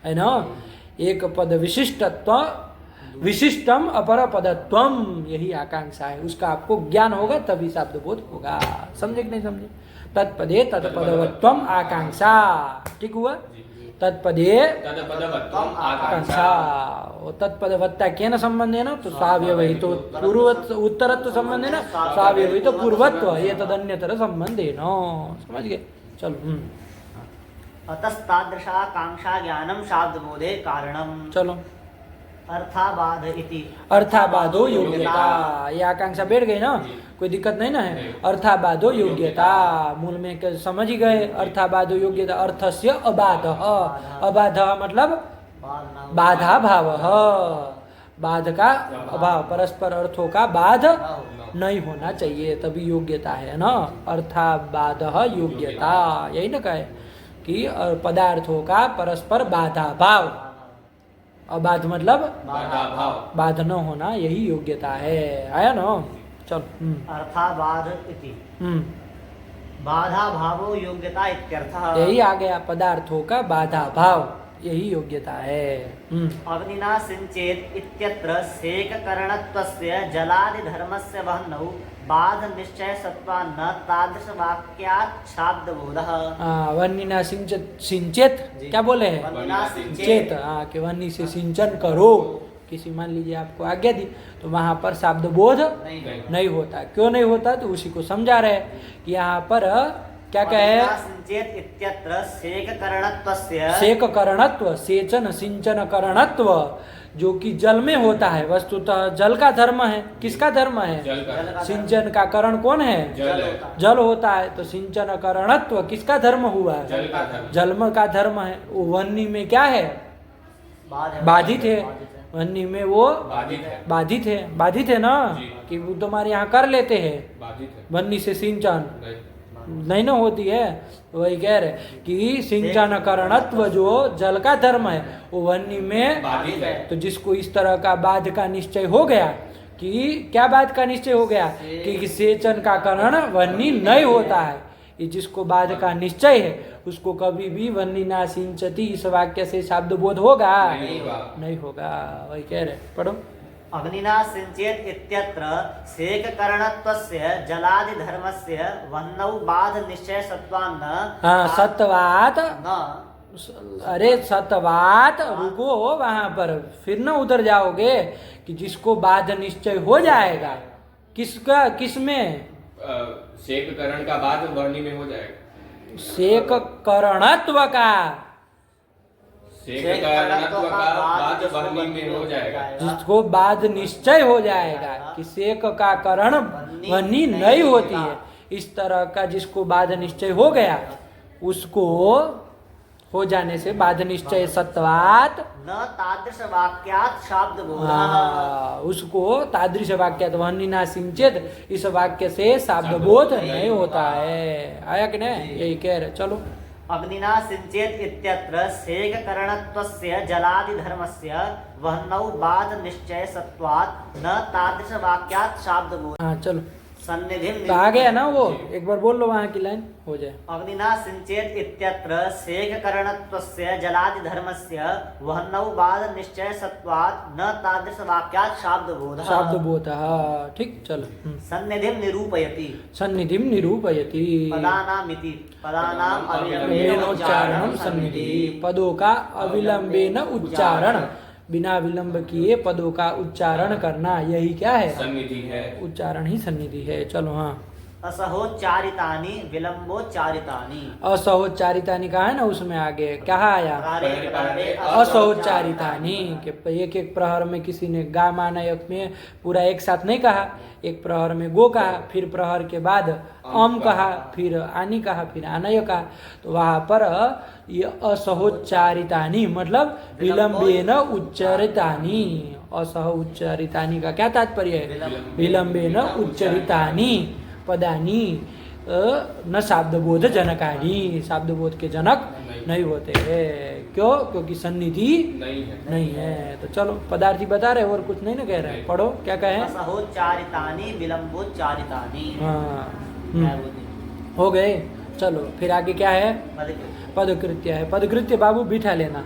है ना। एक पद विशिष्टत्व, विशिष्टम अपर पदत्वम, यही आकांक्षा है। उसका आपको ज्ञान होगा तभी शब्द बोध होगा। समझे कि नहीं समझे? तत्पदे तत्पदवत्वम आकांक्षा, ठीक हुआ? तत्पदे तत्पदवत्वम आकांक्षा। तत्पदवत्ता केन संबंधेन? तो स्वाव्यवहितो पूर्वत्व उत्तरत्व संबंधेन स्वाव्यवहितो पूर्वत्व ये तदन्यतर संबंधेन। समझ गए? चलो। अतस्तादृशाकांक्षा ज्ञानम शाब्द बोधे कारणम। चलो। अर्थाबाध इति, अर्थाबाधो योग्यता, ये आकांक्षा बैठ गई ना, कोई दिक्कत नहीं ना है। अर्थाबाधो योग्यता, मूल में समझ ही गए। अर्थाबाधो योग्यता, अर्थस्य अबाध, अबाध मतलब बाधा भाव, बाध का अभाव, परस्पर अर्थों का बाध नहीं होना चाहिए, तभी योग्यता है ना। अर्थाबाध योग्यता, यही ना कहे कि पदार्थों का परस्पर बाधा भाव, अबाध मतलब बाध न होना, यही योग्यता है। आया ना? चल। अर्थाबाध इति बाधा भावो योग्यता इत्यर्थः। यही आ गया, पदार्थों का बाधा भाव, यही योग्यता है। अग्निना सिंचेत इत्यत्र सेक करणत्वस्य जलादि धर्मस्य वह्नौ बाध निश्चय सत्वान्न तादृश वाक्यात् शाब्दबोधः। वन्निना सिंचेत, क्या बोले हैं? वन्निना सिंचेत, हाँ, कि वन्नी से सिंचन करो, किसी मान लीजिए आपको आज्ञा दी, तो वहां पर शब्द बोध नहीं होता। क्यों नहीं होता? तो उसी को समझा रहे कि यहाँ पर क्या कहे? सिंचेत इत्यत्र सेक करणत्वस्य, सेक करणत्व, सेचन सिंचन करणत्व, जो कि जल में होता है। वस्तुतः जल का धर्म है। किसका धर्म है? जल का। सिंचन का करण कौन है? जल है। जल होता है। तो सिंचन करणत्व किसका धर्म हुआ? जल का धर्म। जल का धर्म है। वो वन्नी में क्या है? बाधित है। वन्नी में वो बाधित है ना, कि वो तुम्हारे यहाँ कर लेते हैं वन्नी से सिंचन नहीं ना होती है। वही कह रहे कि सिंचन करणत्व जो जल का धर्म है वो वन्नी में बाधित है। तो जिसको इस तरह का बाध का निश्चय हो गया, कि क्या बाध का निश्चय हो गया? कि सेचन का करण वन्नी नहीं होता है। ये जिसको बाध का निश्चय है उसको कभी भी वन्नी ना सिंचती इस वाक्य से शब्द बोध होगा? नहीं होगा। वही कह रहे, पढ़ो। अग्निना सिंचेत इत्यत्र सेक करणत्वस्य जलादि धर्मस्य वह्नौ बाध निश्चय सत्वान्न। हाँ, सत्वात न। अरे सत्वात, रुको वहां पर, फिर न उधर जाओगे कि जिसको बाध निश्चय हो जाएगा। किसका? किसमें? सेक करण का बाद वर्णी में हो जाएगा। सेक करणत्व का, सेक करणत्व का बाद वर्णी में हो जाएगा। जिसको बाध निश्चय हो जाएगा कि सेक का करण वन्नी नहीं होती है, इस तरह का जिसको बाध निश्चय हो गया उसको हो जाने से बाध निश्चय सत्वात न तादृश वाक्यात् शाब्दबोधः। उसको तादृश वाक्यात वन्नी ना सिंचेत इस वाक्य से शब्द बोध नहीं होता है। आया कि नहीं? यही कह रहे। चलो। अग्निना सिंचेत इत्यत्र सेक करणत्वस्य जलादि धर्मस्य वह्नौ बाध निश्चय सत्वात् न तादृश वाक्यात् शाब्दबोधः। हाँ चलो, सन्निधिं तो आ गया ना वो, एक बार बोल लो वहां की लाइन हो जाए। अग्निना सिंचेत इत्यत्र सेक करणत्वस्य जलादि धर्मस्य वह्नौ बाध निश्चय सत्वात् न तादृश वाक्यात् शाब्दबोधः। शाब्दबोधः, ठीक, चलो। सन्निधिं निरूपयति। सन्निधिं निरूपयति। पदानामिति पदानाम अविलंबेन उच्चारणम सन्निधि, पदों का अविलंबेन उच्चारण, बिना विलंब किए पदों का उच्चारण करना, यही क्या है? सन्निधि है। उच्चारण ही सन्निधि है। चलो। हाँ। असहोच्चारितानि विलंबोच्चारितानि। असहोच्चारितानि कहा है ना, उसमें आगे क्या आया? असहोच्चारितानि के एक एक प्रहर में किसी ने गा मानयक में पूरा एक साथ नहीं कहा, एक प्रहर में गो कहा, फिर प्रहर के बाद अम कहा, फिर आनी कहा, फिर आनय कहा। तो वहां पर ये असहोच्चारितानि मतलब विलंबेन उच्चारितानि। असह उच्चारितानि का क्या तात्पर्य है? विलंबेन उच्चारितानि पदानी न शाब्दबोध जनकानी, शाब्दबोध के जनक नहीं होते हैं। क्यों? क्योंकि सन्निधि नहीं है। तो चलो, पदार्थी बता रहे और कुछ नहीं ना कह रहे। पढ़ो क्या कहे? असहोच्चारितानि विलंबोच्चारितानि। हाँ, हो गए। चलो, फिर आगे क्या है? पदकृत्य है। पदकृत्य बाबू बिठा लेना,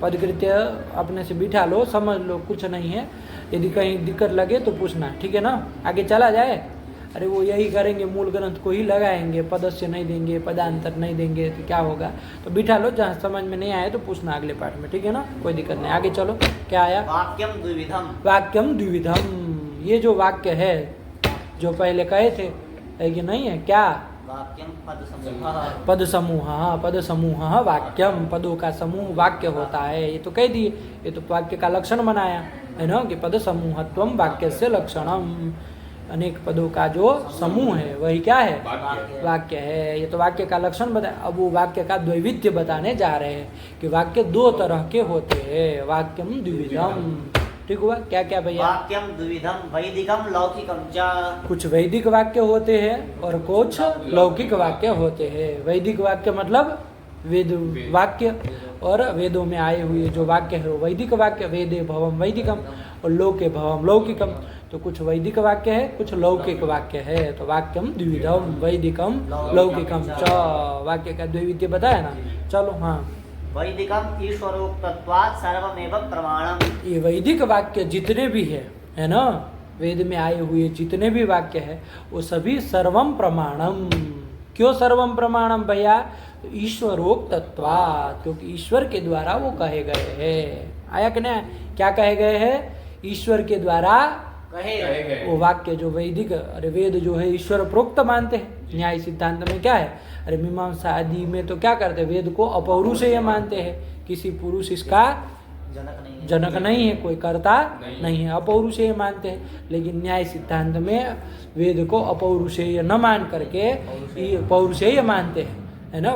पदकृत्य अपने से बिठा लो, समझ लो, कुछ नहीं है। यदि कहीं दिक्कत लगे तो पूछना, ठीक है ना? आगे चला जाए। अरे वो यही करेंगे, मूल ग्रंथ को ही लगाएंगे, पदस्य नहीं देंगे, पदांतर नहीं देंगे, तो क्या होगा? तो बिठा लो, जहाँ समझ में नहीं आए तो पूछना अगले पाठ में, ठीक है ना? कोई दिक्कत नहीं। आगे चलो, क्या आया? वाक्यम द्विविधम। वाक्यम द्विविधम, ये जो वाक्य है जो पहले कहे थे, है कि नहीं है? क्या? वाक्यम पद समूह। पद समूह। पद समूह वाक्यम, पदों का समूह वाक्य होता है। ये तो कह दिए, ये तो वाक्य का लक्षण बनाया है ना, कि पद समूहत्वम वाक्य से लक्षणम, अनेक पदों का जो समूह है वही क्या है? वाक्य है। ये तो वाक्य का लक्षण बताया। अब वो वाक्य का द्वैविध्य बताने जा रहे हैं कि वाक्य दो तरह के होते हैं। वाक्यम द्विविधम, ठीक हुआ? क्या क्या भैया? वाक्यम द्विविधम वैदिकम लौकिकम च। कुछ वैदिक वाक्य होते हैं और कुछ लौकिक वाक्य होते हैं। वैदिक वाक्य मतलब वेद वाक्य, और वेदों में आए हुए जो वाक्य है वो वैदिक वाक्य, वेदे भवम वैदिकम। और लोके भवम लौकिकम। तो कुछ वैदिक वाक्य है, कुछ लौकिक वाक्य है। तो वाक्यम द्विविधम वैदिकम लौकिकम च, वाक्य का द्वैविध्य बताया ना। चलो हाँ, वैदिकम ईश्वरोक्तत्वात् सर्वमेव प्रमाणम। ये वैदिक वाक्य जितने भी है ना, वेद में आए हुए जितने भी वाक्य है वो सभी सर्वम प्रमाणम। क्यों सर्वम प्रमाणम भैया? ईश्वरोक्तत्वात्, क्योंकि ईश्वर के द्वारा वो कहे गए हैं। आया कि नहीं? क्या कहे गए हैं? ईश्वर के द्वारा कहे गए। वो वाक्य जो वैदिक, अरे वेद जो है ईश्वर प्रोक्त मानते हैं। न्याय सिद्धांत में क्या है? अरे मीमांसा आदि में तो क्या करते हैं? वेद को अपौरुषेय मानते हैं। किसी पुरुष इसका जनक नहीं है, कोई कर्ता नहीं है, अपौरुषेय मानते हैं। लेकिन न्याय सिद्धांत में वेद को अपौरुषेय न मान करके पौरुषेय मानते हैं, है ना।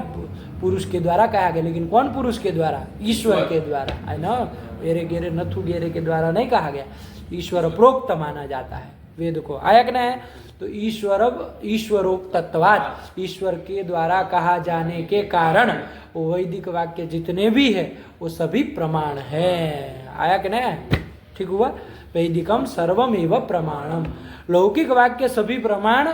पुरुष के द्वारा कहा गया, लेकिन कौन पुरुष के द्वारा? ईश्वर के द्वारा, है ना। गेरे गेरे नथु गेरे के द्वारा नहीं कहा गया, ईश्वर प्रोक्त माना जाता है वेद को। आया कि नहीं? तो ईश्वरोक्तत्वात्, ईश्वर के द्वारा कहा जाने के कारण वो वैदिक वाक्य जितने भी है वो सभी प्रमाण है। आया कि नहीं? ठीक हुआ। वैदिकम सर्वमेव प्रमाणम। लौकिक वाक्य सभी प्रमाण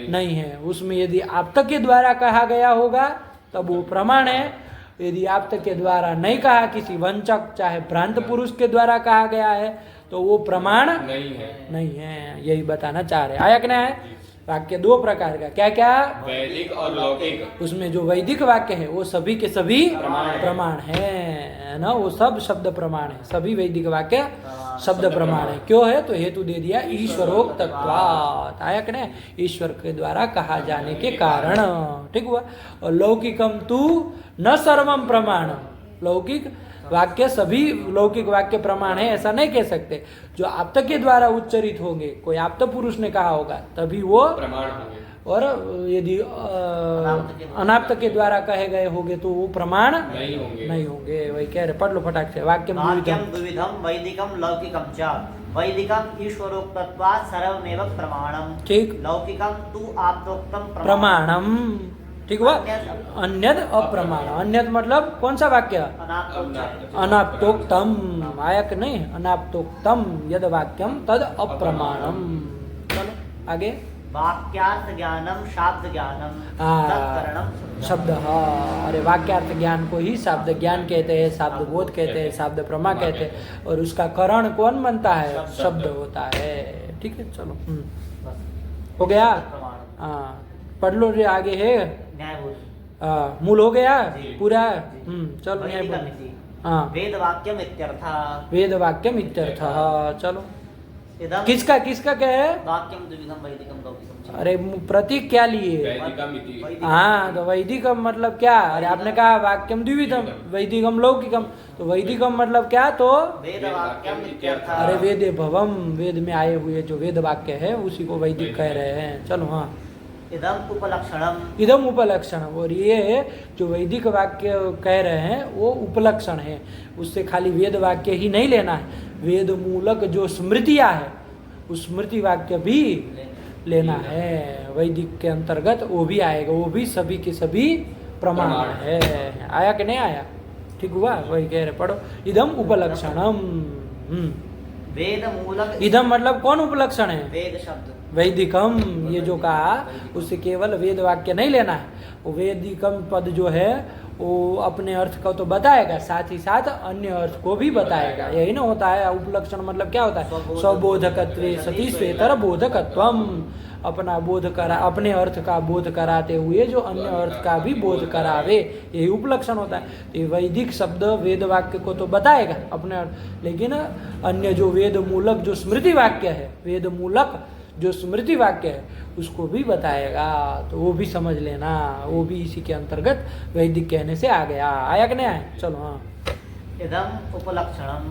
नहीं है। उसमें यदि आप्त के द्वारा कहा गया होगा तब वो प्रमाण है। यदि आप्त के द्वारा नहीं कहा, किसी वंचक चाहे भ्रांत पुरुष के द्वारा कहा गया है तो वो प्रमाण नहीं है। यही बताना चाह रहे। आया कि नहीं है? वाक्य दो प्रकार का, क्या क्या? वैदिक और लौकिक। उसमें जो वैदिक वाक्य है वो सभी के सभी प्रमाण है ना। वो सब शब्द प्रमाण है, सभी वैदिक वाक्य शब्द प्रमाण है। क्यों है? तो हेतु दे दिया ईश्वरोक्तत्वात्। आया कि नहीं? ईश्वर के द्वारा कहा जाने के कारण। ठीक हुआ। और लौकिकम तु न सर्वम प्रमाणम। लौकिक वाक्य सभी लौकिक वाक्य प्रमाण है ऐसा नहीं कह सकते। जो आप्त के द्वारा उच्चरित होंगे, कोई आप्त पुरुष ने कहा होगा तभी वो प्रमाण होंगे, और यदि अनाप्त के द्वारा कहे गए होंगे तो वो प्रमाण नहीं होंगे। वही कह रहे, पढ़ लो फटाक से। वाक्यम द्विविधम वैदिकम लौकिकम च। वैदिकम ईश्वरोक्तत्वात् सर्वमेव प्रमाणम। ठीक। लौकिकम तु आप्तोक्तम प्रमाणम। ठीक हुआ। अन्यद अप्रमाण। अन्यद मतलब कौन सा वाक्य? अनाप्तोक्तम। आया कि नहीं? अनाप्तोक्तम यद वाक्यम तद अप्रमाणम। चलो आगे। वाक्यार्थ ज्ञानम शाब्द ज्ञानम तत्करणम शब्द। हाँ, अरे वाक्यार्थ ज्ञान को ही शाब्द ज्ञान कहते हैं, शाब्द बोध कहते हैं, शाब्द प्रमा कहते हैं। और उसका करण कौन बनता है? शब्द होता है। ठीक है, चलो हो गया। हाँ, पढ़ लो रे, आगे है मूल हो गया पूरा। चलो हाँ, वेद वाक्यम इत्यर्थः। वेद वाक्यम इत्यर्थः। चलो किसका किसका क्या है? वाक्यम द्विविधम वैदिकम लौकिकम। अरे प्रतीक क्या लिए? हाँ, तो वैदिकम मतलब क्या? अरे आपने कहा वाक्यम द्विविधम वैदिकम लौकिकम, तो वैदिकम मतलब क्या? तो वेद वाक्यम इत्यर्थः। अरे वेदे भवम, वेद में आए हुए जो वेद वाक्य है उसी को वैदिक कह रहे हैं। चलो हाँ, इदम उपलक्षणम। इदम उपलक्षणम। और ये जो वैदिक वाक्य कह रहे हैं वो उपलक्षण है। उससे खाली वेद वाक्य ही नहीं लेना है, वेद मूलक जो स्मृतियाँ है उस स्मृति वाक्य भी लेना है। वैदिक के अंतर्गत वो भी आएगा, वो भी सभी के सभी प्रमाण है। आया कि नहीं आया? ठीक हुआ। वही कह रहे, पढ़ो। इदम उपलक्षणम। वेद मूलक। इदम मतलब कौन उपलक्षण है? वेद शब्द। वैदिकम ये जो कहा उससे केवल वेद वाक्य नहीं लेना है। वो वैदिकम पद जो है वो अपने अर्थ को तो बताएगा, साथ ही साथ अन्य अर्थ को भी बताएगा। यही ना होता है उपलक्षण। मतलब क्या होता है? स्वबोधकत्वे सती स्वेतर बोधकत्वम। अपना बोध करा, अपने अर्थ का बोध कराते हुए जो अन्य अर्थ का भी बोध करावे, यही उपलक्षण होता है। तो वैदिक शब्द वेद वाक्य को तो बताएगा अपने अर्थ, लेकिन अन्य जो वेद मूलक जो स्मृति वाक्य है, वेद मूलक जो स्मृति वाक्य है उसको भी बताएगा। तो वो भी समझ लेना, वो भी इसी के अंतर्गत वैदिक कहने से आ गया। आया कि नहीं आया? चलो हाँ। इदम उपलक्षणम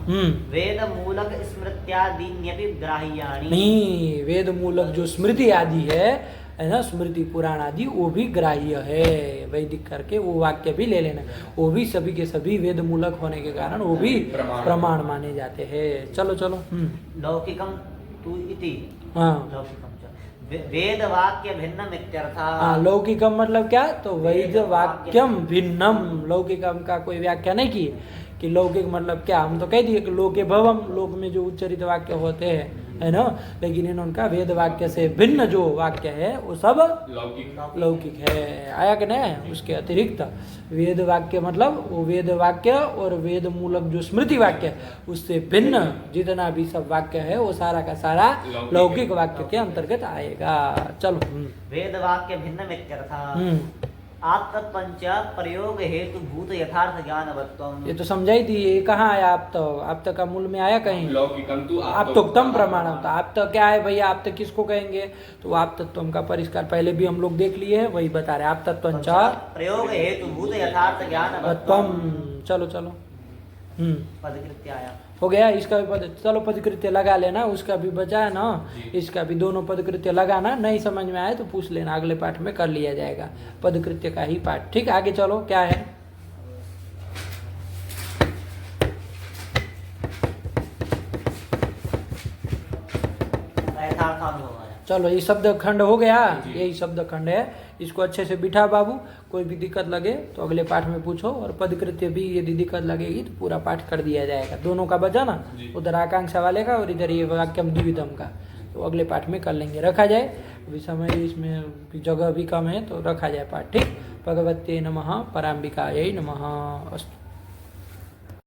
वेद मूलक स्मृत्यादीन्यपि ग्राह्याणि। नहीं, वेद मूलक जो स्मृति आदि है ना, स्मृति पुराण आदि, वो भी ग्राह्य है। वैदिक करके वो वाक्य भी ले लेना, वो भी सभी के सभी वेद मूलक होने के कारण वो भी प्रमाण माने जाते हैं। चलो चलो। लौकिकम तु इति। हाँ, लौकिकम वेद वाक्य भिन्नम इत्यर्थः। हाँ, लौकिकम मतलब क्या? तो वेद वाक्यम भिन्नम। लौकिकम का कोई व्याख्या नहीं की, कि लौकिक मतलब क्या, हम तो कह दिए कि लोके भवम, लोक में जो उच्चरित वाक्य होते हैं, है ना, लेकिन इन्होंने वेद वाक्य से भिन्न जो वाक्य है वो सब लौकिक है। आया कि नहीं? उसके अतिरिक्त वेद वाक्य मतलब वो वेद वाक्य और वेद मूलक जो स्मृति वाक्य है उससे भिन्न जितना भी सब वाक्य है वो सारा का सारा लौकिक वाक्य के अंतर्गत आएगा। चलो वेद वाक्य भिन्न मित्यर्थः आत्तत्पंच प्रयोग हेतु भूत यथार्थ ज्ञानवत्वम। ये तो समझाई थी। ये कहाँ आया? आप तक का मूल में आया कहीं? लौकिकम तु आप तो उत्तम प्रमाण होता। आप तो क्या है भैया? आप तो किसको कहेंगे? तो आप तत्व का परिष्कार पहले भी हम लोग देख लिए हैं, वही बता रहे। आप तत्वंच प्रयोग हेतु भूत यथार्थ ज्ञानवत्वम। चलो चलो पदकृत्य आया हो गया। इसका भी पद, चलो पदकृत्य लगा लेना, उसका भी बचा है ना, इसका भी दोनों पदकृत्य लगाना। नहीं समझ में आए तो पूछ लेना, अगले पाठ में कर लिया जाएगा पदकृत्य का ही पाठ। ठीक, आगे चलो क्या है? यथार्थानुभव आया। चलो ये शब्द खंड हो गया, यही शब्द खंड है। इसको अच्छे से बिठा बाबू, कोई भी दिक्कत लगे तो अगले पाठ में पूछो। और पदकृत्य भी यदि दिक्कत लगेगी तो पूरा पाठ कर दिया जाएगा। दोनों का बचा ना, उधर आकांक्षा वाले का और इधर ये वाक्यम द्विविधम का, तो अगले पाठ में कर लेंगे। रखा जाए, अभी समय इसमें जगह भी कम है तो रखा जाए पाठ। ठीक, भगवते नमः, पराम्बिकायै नमः। अस्तु।